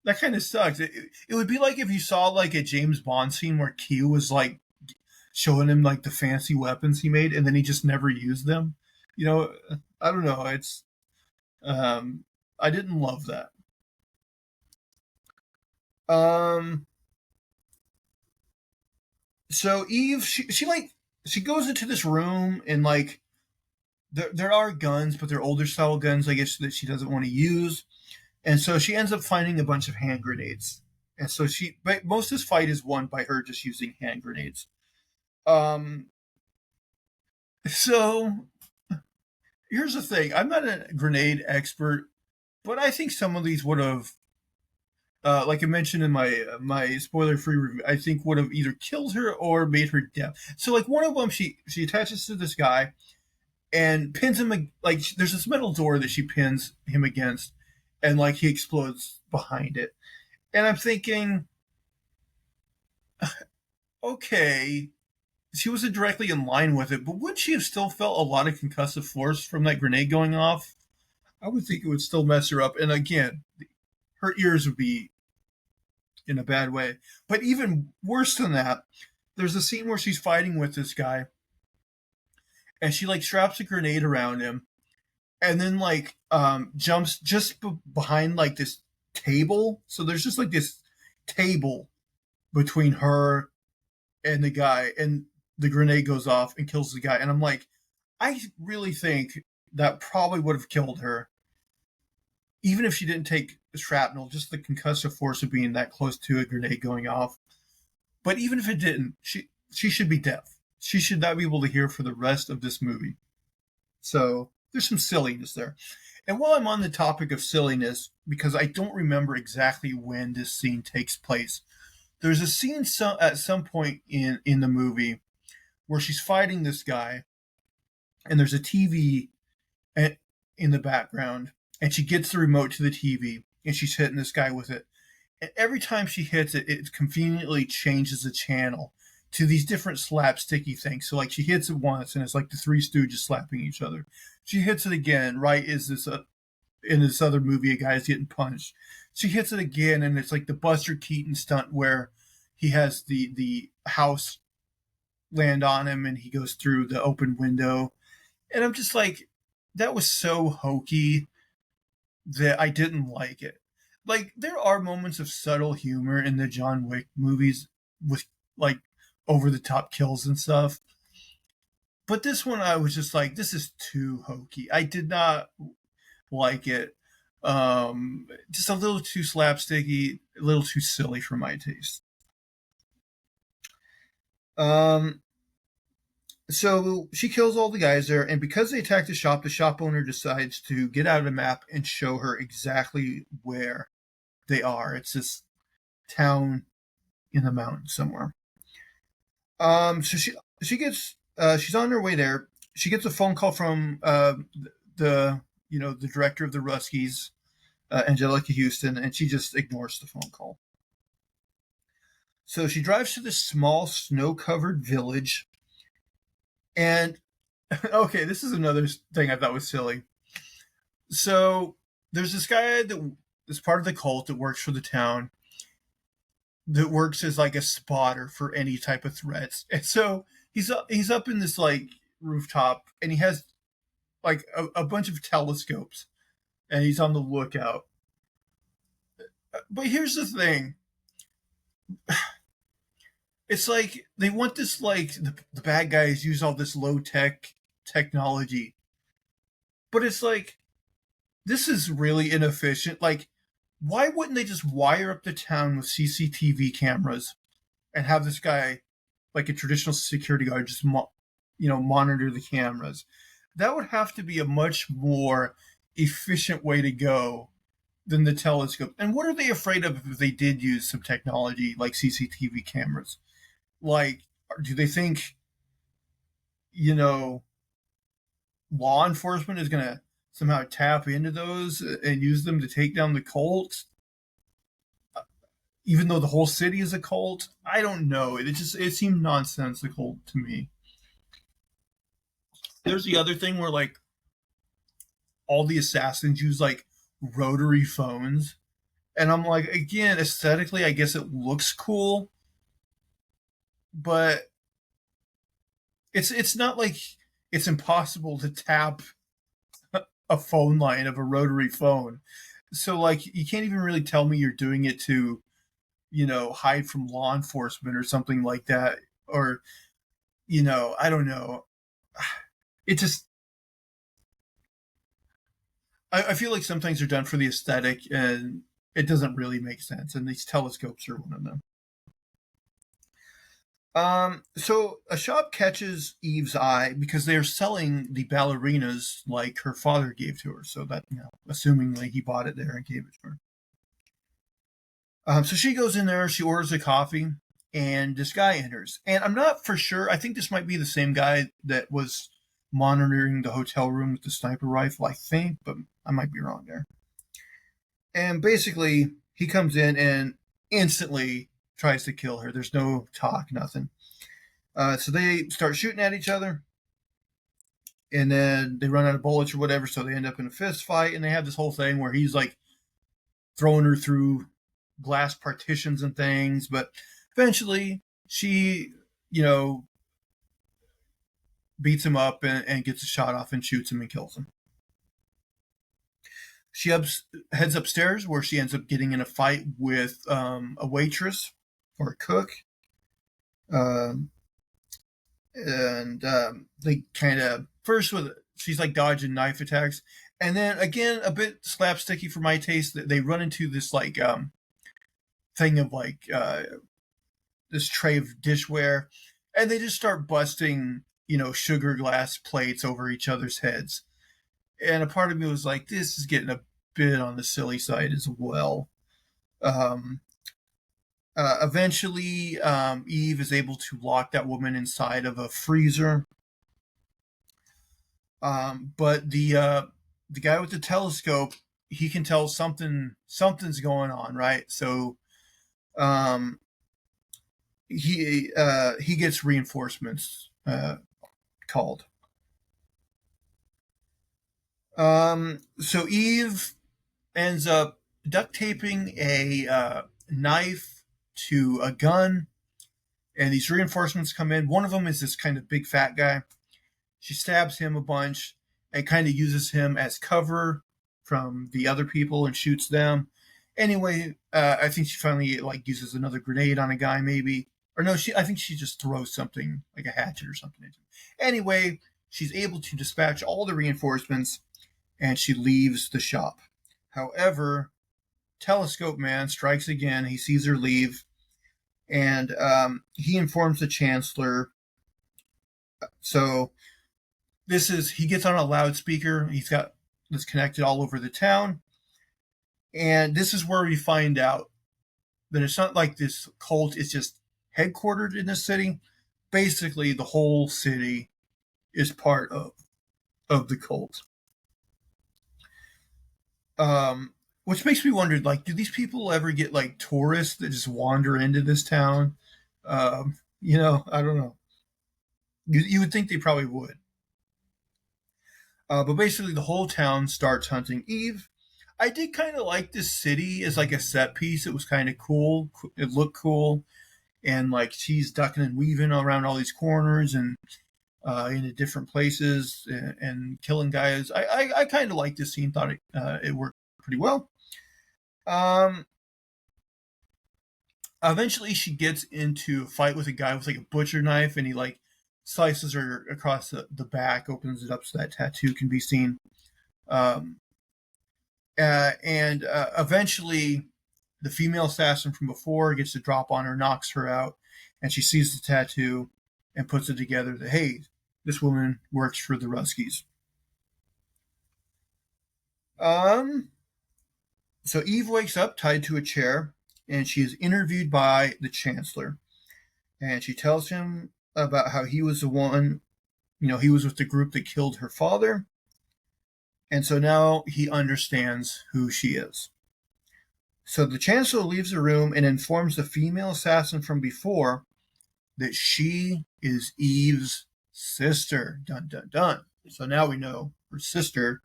that kind of sucks. It would be like if you saw like a James Bond scene where Q was like showing him like the fancy weapons he made and then he just never used them. I don't know. It's, I didn't love that. So Eve, she goes into this room and like there are guns, but they're older style guns, I guess, that she doesn't want to use, and so she ends up finding a bunch of hand grenades, and so but most of this fight is won by her just using hand grenades. Um, so here's the thing: I'm not a grenade expert, but I think some of these would have like I mentioned in my spoiler free review, I think would have either killed her or made her deaf. So like one of them, she attaches to this guy and pins him like there's this metal door that she pins him against, and like he explodes behind it. And I'm thinking, okay, she wasn't directly in line with it, but wouldn't she have still felt a lot of concussive force from that grenade going off? I would think it would still mess her up. And again, her ears would be in a bad way. But even worse than that, there's a scene where she's fighting with this guy and she like straps a grenade around him and then like jumps just behind like this table. So there's just like this table between her and the guy, and the grenade goes off and kills the guy. And I'm like, I really think that probably would have killed her. Even if she didn't take shrapnel, just the concussive force of being that close to a grenade going off. But even if it didn't, she should be deaf. She should not be able to hear for the rest of this movie. So there's some silliness there. And while I'm on the topic of silliness, because I don't remember exactly when this scene takes place, there's a scene at some point in the movie where she's fighting this guy, and there's a TV in the background, and she gets the remote to the TV, and she's hitting this guy with it. And every time she hits it, it conveniently changes the channel to these different slapsticky things. So, like, she hits it once, and it's like the Three Stooges slapping each other. She hits it again, right? Is this in this other movie, a guy's getting punched. She hits it again, and it's like the Buster Keaton stunt where he has the house land on him, and he goes through the open window. And I'm just like, that was so hokey that I didn't like it. Like, there are moments of subtle humor in the John Wick movies with, like, over-the-top kills and stuff. But this one, I was just like, this is too hokey. I did not like it. Just a little too slapsticky, a little too silly for my taste. So she kills all the guys there, and because they attack the shop owner decides to get out of the map and show her exactly where they are. It's this town in the mountains somewhere. So she gets she's on her way there. She gets a phone call from the the director of the Ruskies, Anjelica Huston, and she just ignores the phone call. So she drives to this small snow-covered village. And okay, this is another thing I thought was silly. So there's this guy that is part of the cult that works for the town, that works as like a spotter for any type of threats. And so he's up in this like rooftop, and he has like a bunch of telescopes, and he's on the lookout. But here's the thing. It's like they want this, like, the bad guys use all this low tech technology, but it's like this is really inefficient. Like, why wouldn't they just wire up the town with CCTV cameras and have this guy, like a traditional security guard, just monitor the cameras? That would have to be a much more efficient way to go than the telescope. And what are they afraid of if they did use some technology like CCTV cameras? Like, do they think, you know, law enforcement is going to somehow tap into those and use them to take down the cult, even though the whole city is a cult? I don't know. It seemed nonsensical to me. There's the other thing where like all the assassins use like rotary phones, and I'm like, again, aesthetically, I guess it looks cool, but it's not like it's impossible to tap a phone line of a rotary phone. So like you can't even really tell me you're doing it to, hide from law enforcement or something like that. Or, I don't know. It just, I feel like some things are done for the aesthetic and it doesn't really make sense. And these telescopes are one of them. So a shop catches Eve's eye because they're selling the ballerinas like her father gave to her. So that, assumingly he bought it there and gave it to her. So she goes in there, she orders a coffee, and this guy enters. And I'm not for sure. I think this might be the same guy that was monitoring the hotel room with the sniper rifle, I think, but I might be wrong there. And basically, he comes in and instantly tries to kill her. There's no talk, nothing. So they start shooting at each other, and then they run out of bullets or whatever, so they end up in a fist fight, and they have this whole thing where he's like throwing her through glass partitions and things, but eventually she, beats him up and gets a shot off and shoots him and kills him. She heads upstairs where she ends up getting in a fight with a waitress or a cook. They kind of, first she's like dodging knife attacks. And then again, a bit slapsticky for my taste, that they run into this like thing of like this tray of dishware, and they just start busting, sugar glass plates over each other's heads. And a part of me was like, this is getting a bit on the silly side as well. Eventually, Eve is able to lock that woman inside of a freezer. But the guy with the telescope, he can tell something's going on, right? So he gets reinforcements called. So Eve ends up duct taping a knife to a gun, and these reinforcements come in. One of them is this kind of big fat guy. She stabs him a bunch and kind of uses him as cover from the other people and shoots them. Anyway, I think she finally like uses another grenade on a guy, maybe. Or no, I think she just throws something like a hatchet or something into him. Anyway, she's able to dispatch all the reinforcements and she leaves the shop. However, Telescope Man strikes again. He sees her leave, and he informs the Chancellor. So he gets on a loudspeaker. He's got this connected all over the town. And this is where we find out that it's not like this cult is just headquartered in the city. Basically, the whole city is part of the cult. Which makes me wonder, like, do these people ever get like tourists that just wander into this town? I don't know. You would think they probably would. But basically, the whole town starts hunting Eve. I did kind of like this city as like a set piece. It was kind of cool. It looked cool, and like she's ducking and weaving around all these corners and into different places and killing guys. I kind of liked this scene. Thought it worked pretty well. Eventually, she gets into a fight with a guy with like a butcher knife, and he like slices her across the back, opens it up so that tattoo can be seen. And eventually, the female assassin from before gets the drop on her, knocks her out, and she sees the tattoo and puts it together that, hey, this woman works for the Ruskies. So Eve wakes up tied to a chair, and she is interviewed by the Chancellor. And she tells him about how he was the one, he was with the group that killed her father. And so now he understands who she is. So the Chancellor leaves the room and informs the female assassin from before that she is Eve's sister. Dun, dun, dun. So now we know her sister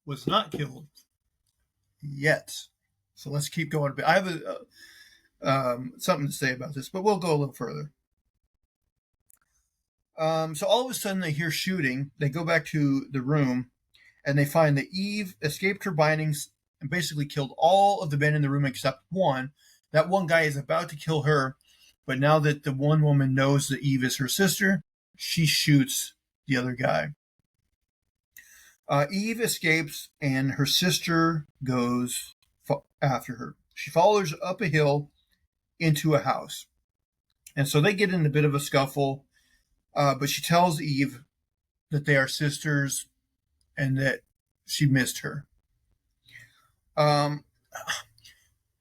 was not killed yet. So let's keep going a bit. I have something to say about this, but we'll go a little further. So all of a sudden they hear shooting. They go back to the room, and they find that Eve escaped her bindings and basically killed all of the men in the room except one. That one guy is about to kill her, but now that the one woman knows that Eve is her sister, she shoots the other guy. Eve escapes, and her sister goes after her. She follows up a hill into a house. And so they get in a bit of a scuffle, but she tells Eve that they are sisters and that she missed her.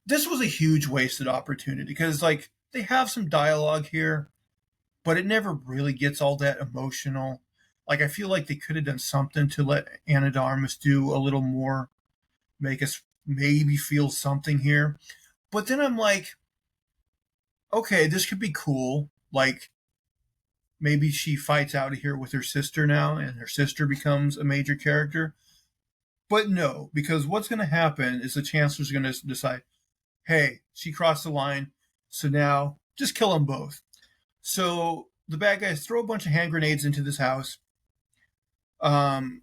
This was a huge wasted opportunity because, like, they have some dialogue here, but it never really gets all that emotional. Like, I feel like they could have done something to let Ana de Armas do a little more, make us maybe feel something here. But then I'm like, okay, this could be cool. Like, maybe she fights out of here with her sister now, and her sister becomes a major character. But no, because what's going to happen is the Chancellor's going to decide, hey, she crossed the line, so now just kill them both. So the bad guys throw a bunch of hand grenades into this house.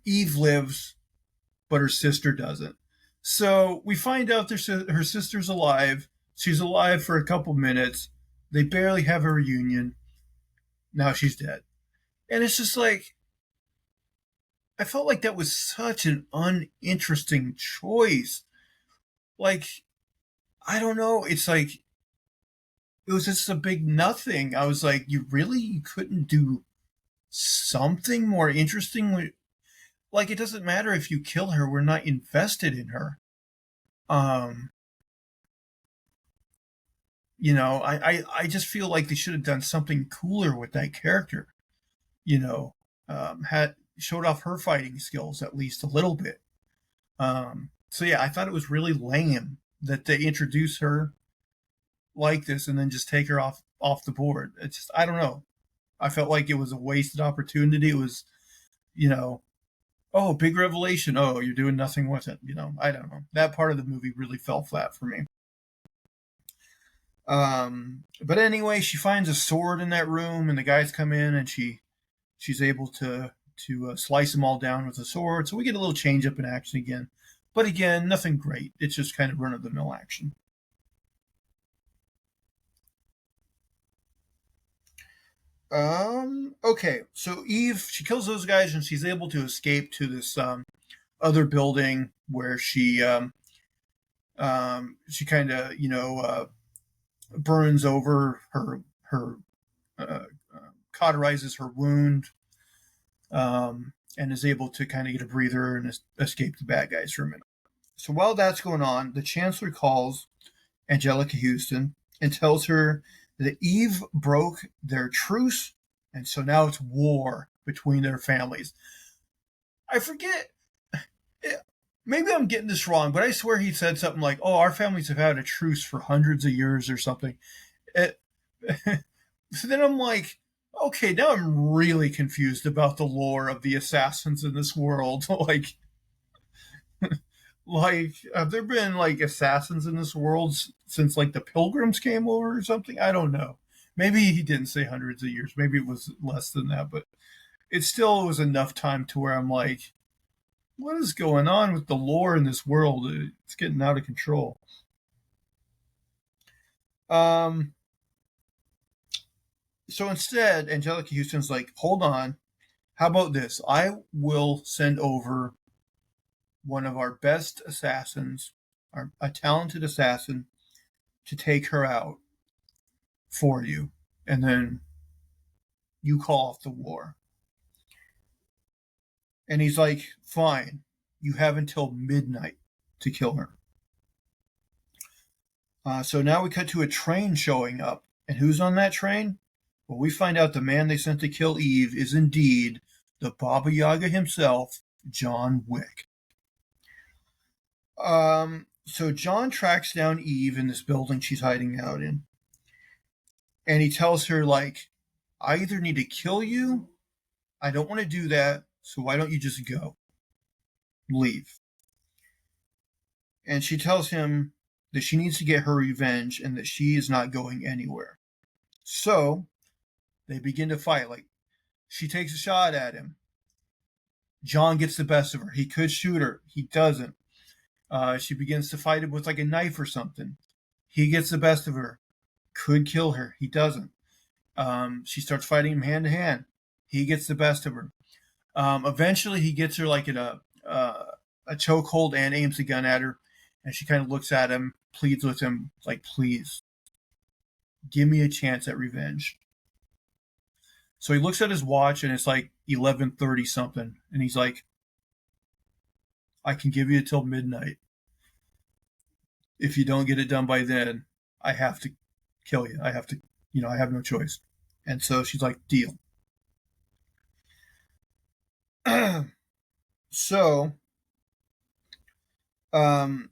Eve lives, but her sister doesn't. So we find out her sister's alive. She's alive for a couple minutes. They barely have a reunion. Now she's dead. And it's just like, I felt like that was such an uninteresting choice. Like, I don't know. It's like, it was just a big nothing. I was like, you couldn't do something more interesting? Like, it doesn't matter if you kill her. We're not invested in her. I just feel like they should have done something cooler with that character. Had showed off her fighting skills at least a little bit. So yeah, I thought it was really lame that they introduce her like this and then just take her off the board. It's just, I don't know. I felt like it was a wasted opportunity. It was, oh, big revelation. Oh, you're doing nothing with it. I don't know. That part of the movie really fell flat for me. But anyway, she finds a sword in that room, and the guys come in, and she's able to slice them all down with a sword. So we get a little change up in action again. But again, nothing great. It's just kind of run of the mill action. Okay, so Eve, she kills those guys, and she's able to escape to this other building where she kind of burns over her cauterizes her wound, and is able to kind of get a breather and escape the bad guys for a minute. So while that's going on, the Chancellor calls Anjelica Huston and tells her that Eve broke their truce, and so now it's war between their families. I forget. Maybe I'm getting this wrong, but I swear he said something like, oh, our families have had a truce for hundreds of years or something. So then I'm like, okay, now I'm really confused about the lore of the assassins in this world. Like, have there been, like, assassins in this world since, like, the Pilgrims came over or something? I don't know. Maybe he didn't say hundreds of years. Maybe it was less than that, but it still was enough time to where I'm like, what is going on with the lore in this world? It's getting out of control. So instead, Anjelica Huston's like, hold on. How about this? I will send over one of our best assassins, a talented assassin, to take her out for you, and then you call off the war. And he's like, fine, you have until midnight to kill her. So now we cut to a train showing up. And who's on that train? Well, we find out the man they sent to kill Eve is indeed the Baba Yaga himself, John Wick. So John tracks down Eve in this building she's hiding out in. And he tells her, like, I either need to kill you, I don't want to do that, so why don't you just go? Leave. And she tells him that she needs to get her revenge and that she is not going anywhere. So they begin to fight. Like, she takes a shot at him. John gets the best of her. He could shoot her. He doesn't. She begins to fight him with like a knife or something. He gets the best of her. Could kill her. He doesn't. She starts fighting him hand to hand. He gets the best of her. Eventually, he gets her like in a chokehold and aims a gun at her. And she kind of looks at him, pleads with him, like, please, give me a chance at revenge. So he looks at his watch, and it's like 11:30 something. And he's like, I can give you till midnight. If you don't get it done by then, I have to kill you. I have to, I have no choice. And so she's like, deal. So, and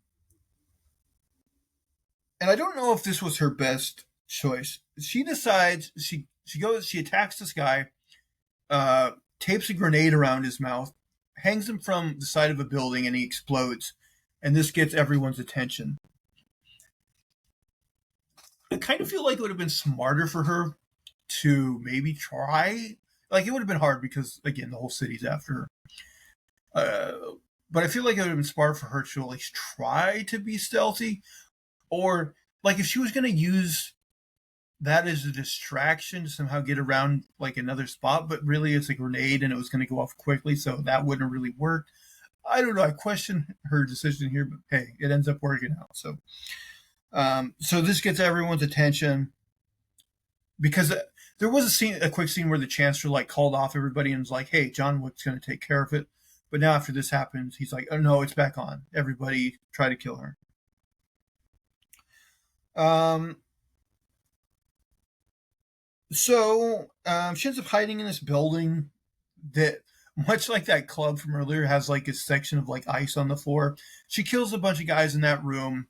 I don't know if this was her best choice. She decides, she attacks this guy, tapes a grenade around his mouth, hangs him from the side of a building, and he explodes. And this gets everyone's attention. I kind of feel like it would have been smarter for her to maybe try. Like, it would have been hard because, again, the whole city's after her. But I feel like it would have been smart for her to at least try to be stealthy. Or, like, if she was going to use that as a distraction to somehow get around, like, another spot, but really it's a grenade and it was going to go off quickly, so that wouldn't have really worked. I don't know. I question her decision here, but hey, it ends up working out. So this gets everyone's attention because there was a quick scene where the Chancellor, like, called off everybody and was like, hey, John Wick's going to take care of it. But now after this happens, he's like, oh, no, it's back on. Everybody try to kill her. So she ends up hiding in this building that, much like that club from earlier, has like a section of like ice on the floor. She kills a bunch of guys in that room.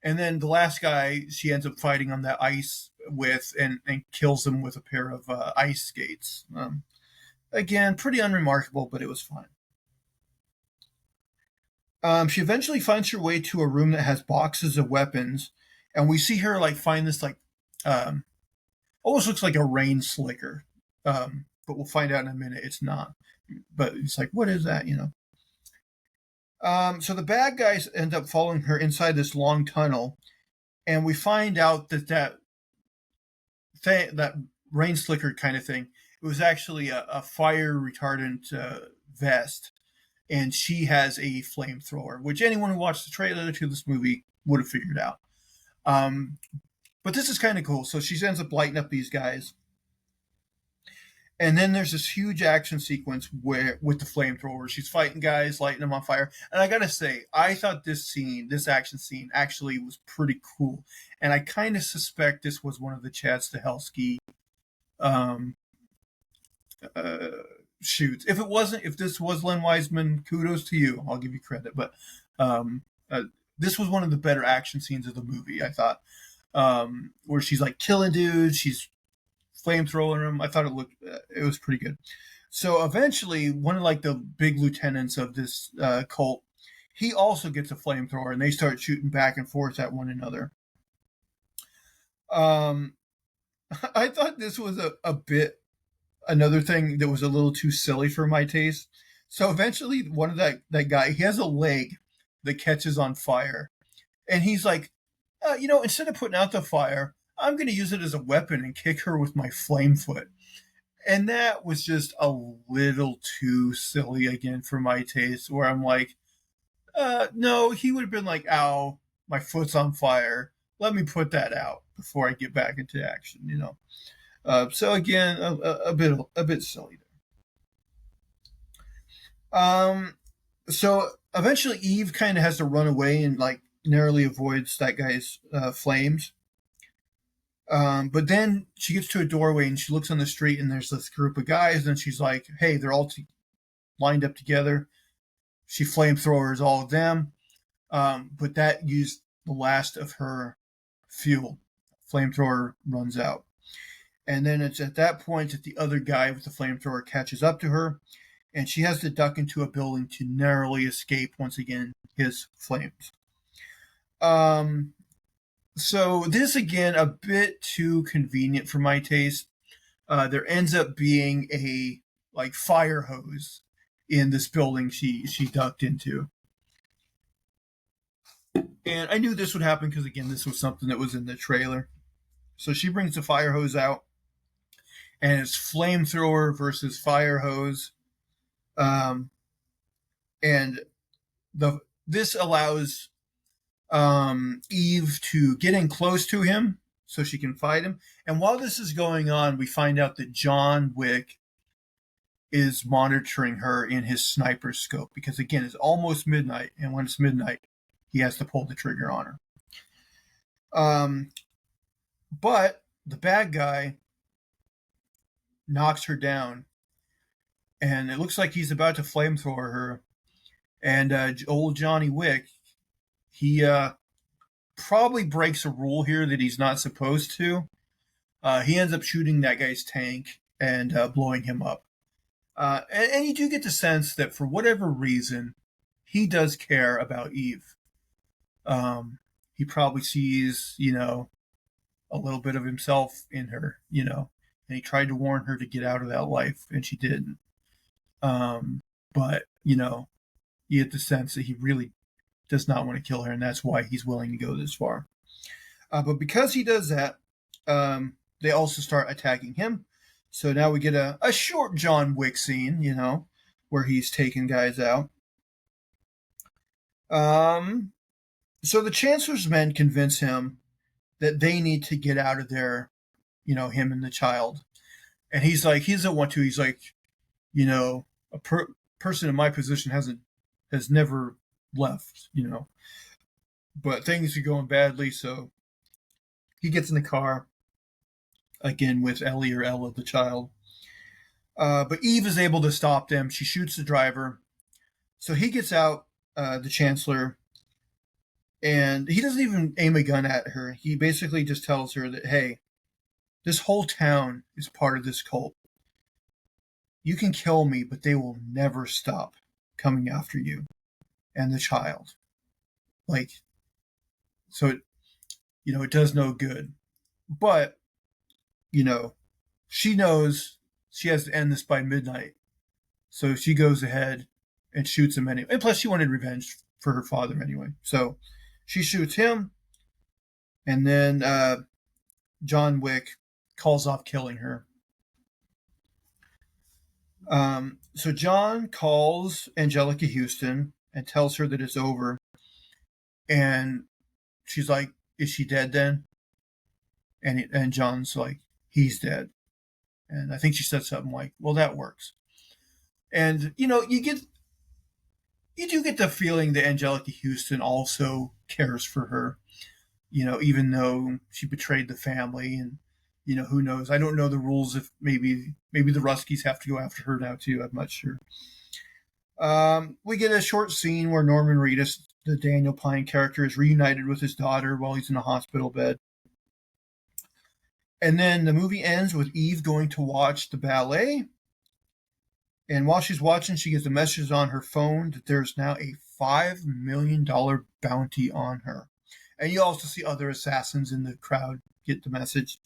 And then the last guy she ends up fighting on that ice with and kills him with a pair of ice skates. Again, pretty unremarkable, but it was fun. She eventually finds her way to a room that has boxes of weapons, and we see her like find this like almost looks like a rain slicker, but we'll find out in a minute it's not. But it's like, what is that? So the bad guys end up following her inside this long tunnel, and we find out that rain slicker kind of thing, it was actually a fire retardant vest. And she has a flamethrower, which anyone who watched the trailer to this movie would have figured out. But this is kind of cool. So she ends up lighting up these guys. And then there's this huge action sequence with the flamethrower. She's fighting guys, lighting them on fire. And I got to say, I thought this action scene actually was pretty cool. And I kind of suspect this was one of the Chad Stahelski shoots. If this was Len Wiseman, kudos to you. I'll give you credit. But this was one of the better action scenes of the movie, I thought, where she's like killing dudes, she's flamethrowing them. I thought it was pretty good. So eventually, one of like the big lieutenants of this cult, he also gets a flamethrower, and they start shooting back and forth at one another. I thought this was a bit. Another thing that was a little too silly for my taste. So eventually one of that guy, he has a leg that catches on fire. And he's like, instead of putting out the fire, I'm going to use it as a weapon and kick her with my flame foot. And that was just a little too silly again for my taste, where I'm like, No, he would have been like, "Ow, my foot's on fire. Let me put that out before I get back into action." So again, a bit silly there. So eventually, Eve kind of has to run away and like narrowly avoids that guy's flames. But then she gets to a doorway and she looks on the street and there's this group of guys and she's like, "Hey, they're all lined up together." She flamethrowers all of them, but that used the last of her fuel. Flamethrower runs out. And then it's at that point that the other guy with the flamethrower catches up to her, and she has to duck into a building to narrowly escape, once again, his flames. So this, again, a bit too convenient for my taste. There ends up being a like fire hose in this building she ducked into. And I knew this would happen because, again, this was something that was in the trailer. So she brings the fire hose out, and it's flamethrower versus fire hose. And this allows Eve to get in close to him so she can fight him. And while this is going on, we find out that John Wick is monitoring her in his sniper scope because, again, it's almost midnight, and when it's midnight, he has to pull the trigger on her. But the bad guy knocks her down, and it looks like he's about to flamethrower her. And old Johnny Wick, he probably breaks a rule here that he's not supposed to. He ends up shooting that guy's tank and blowing him up. And you do get the sense that for whatever reason, he does care about Eve. He probably sees, a little bit of himself in her, and he tried to warn her to get out of that life, and she didn't. But, you get the sense that he really does not want to kill her, and that's why he's willing to go this far. But because he does that, they also start attacking him. So now we get a short John Wick scene, where he's taking guys out. So the Chancellor's men convince him that they need to get out of there, him and the child. And he's like, he doesn't want to. He's like, a person in my position has never left, But things are going badly, so he gets in the car, again with Ellie or Ella, the child. But Eve is able to stop them. She shoots the driver. So he gets out, the Chancellor, and he doesn't even aim a gun at her. He basically just tells her that, hey, this whole town is part of this cult. You can kill me, but they will never stop coming after you and the child. So it does no good. But, she knows she has to end this by midnight. So she goes ahead and shoots him anyway. And plus, she wanted revenge for her father anyway. So she shoots him. And then John Wick calls off killing her. So John calls Anjelica Huston and tells her that it's over. And she's like, is she dead then? And John's like, he's dead. And I think she said something like, well, that works. And, you do get the feeling that Anjelica Huston also cares for her, even though she betrayed the family. And, who knows? I don't know the rules if maybe the Ruskies have to go after her now too. I'm not sure. We get a short scene where Norman Reedus, the Daniel Pine character, is reunited with his daughter while he's in a hospital bed. And then the movie ends with Eve going to watch the ballet. And while she's watching, she gets a message on her phone that there's now a $5 million bounty on her. And you also see other assassins in the crowd get the message.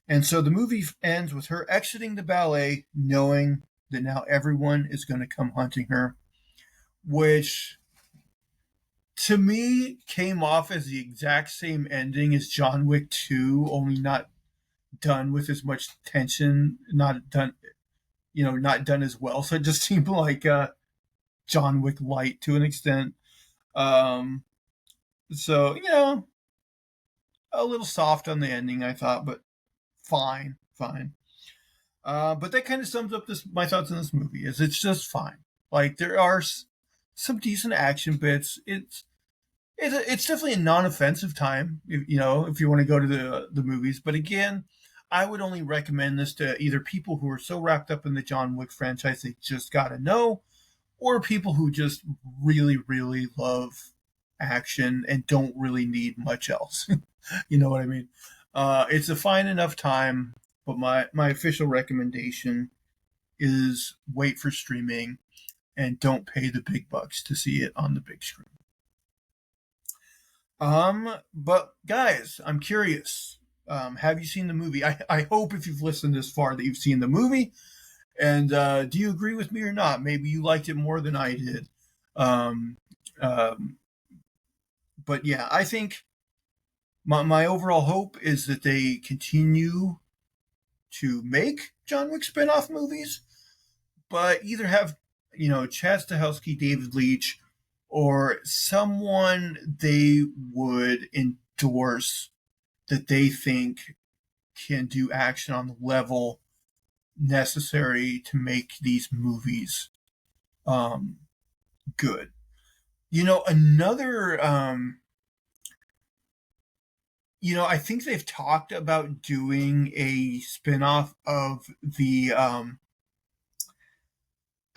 And so the movie ends with her exiting the ballet, knowing that now everyone is going to come hunting her, which to me came off as the exact same ending as John Wick 2, only not done with as much tension, not done as well. So it just seemed like John Wick light to an extent. Um, so, a little soft on the ending, I thought, but fine, fine. But that kind of sums up my thoughts on this movie. Is it's just fine. Like there are some decent action bits. It's definitely a non-offensive time. If you want to go to the movies. But again, I would only recommend this to either people who are so wrapped up in the John Wick franchise they just gotta know, or people who just really, really love action and don't really need much else. You know what I mean? It's a fine enough time, but my official recommendation is wait for streaming and don't pay the big bucks to see it on the big screen. But guys, I'm curious. Have you seen the movie? I hope if you've listened this far that you've seen the movie. And do you agree with me or not? Maybe you liked it more than I did. Um, um, but yeah, I think my overall hope is that they continue to make John Wick spin-off movies, but either have, Chad Stahelski, David Leitch, or someone they would endorse that they think can do action on the level necessary to make these movies good. Another, I think they've talked about doing a spin-off of the, I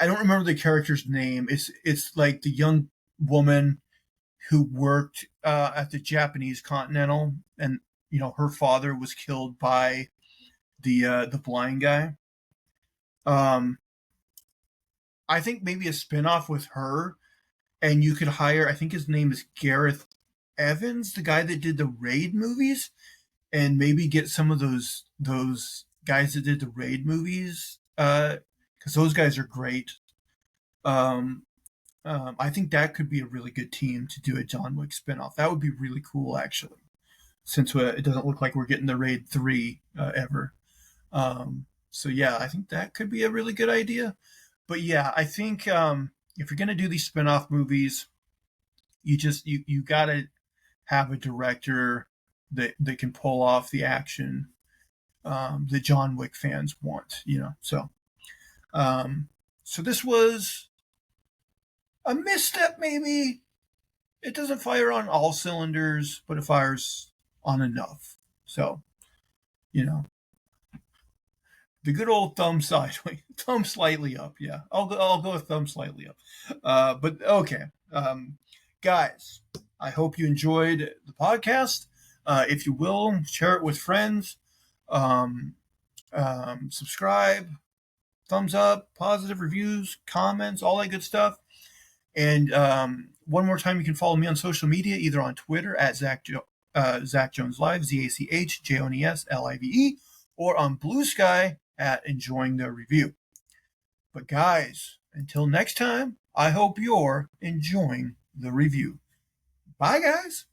don't remember the character's name. It's like the young woman who worked at the Japanese Continental, and her father was killed by the blind guy. I think maybe a spinoff with her, and you could hire. I think his name is Gareth Evans, the guy that did the Raid movies, and maybe get some of those guys that did the Raid movies, because those guys are great. Um, I think that could be a really good team to do a John Wick spinoff. That would be really cool, actually, since it doesn't look like we're getting the Raid 3 ever. So yeah, I think that could be a really good idea. But yeah, I think if you're gonna do these spin-off movies, you gotta have a director that can pull off the action that John Wick fans want. So this was a misstep, maybe. It doesn't fire on all cylinders, but it fires on enough. So, you know, the good old thumb sideways, thumb slightly up. Yeah, I'll go with thumb slightly up. But okay, guys, I hope you enjoyed the podcast. If you will, share it with friends. Subscribe, thumbs up, positive reviews, comments, all that good stuff. And one more time, you can follow me on social media, either on Twitter at Zach Jones Live, ZachJonesLive, or on Blue Sky at Enjoying the Review. But guys, until next time, I hope you're enjoying the review. Bye, guys.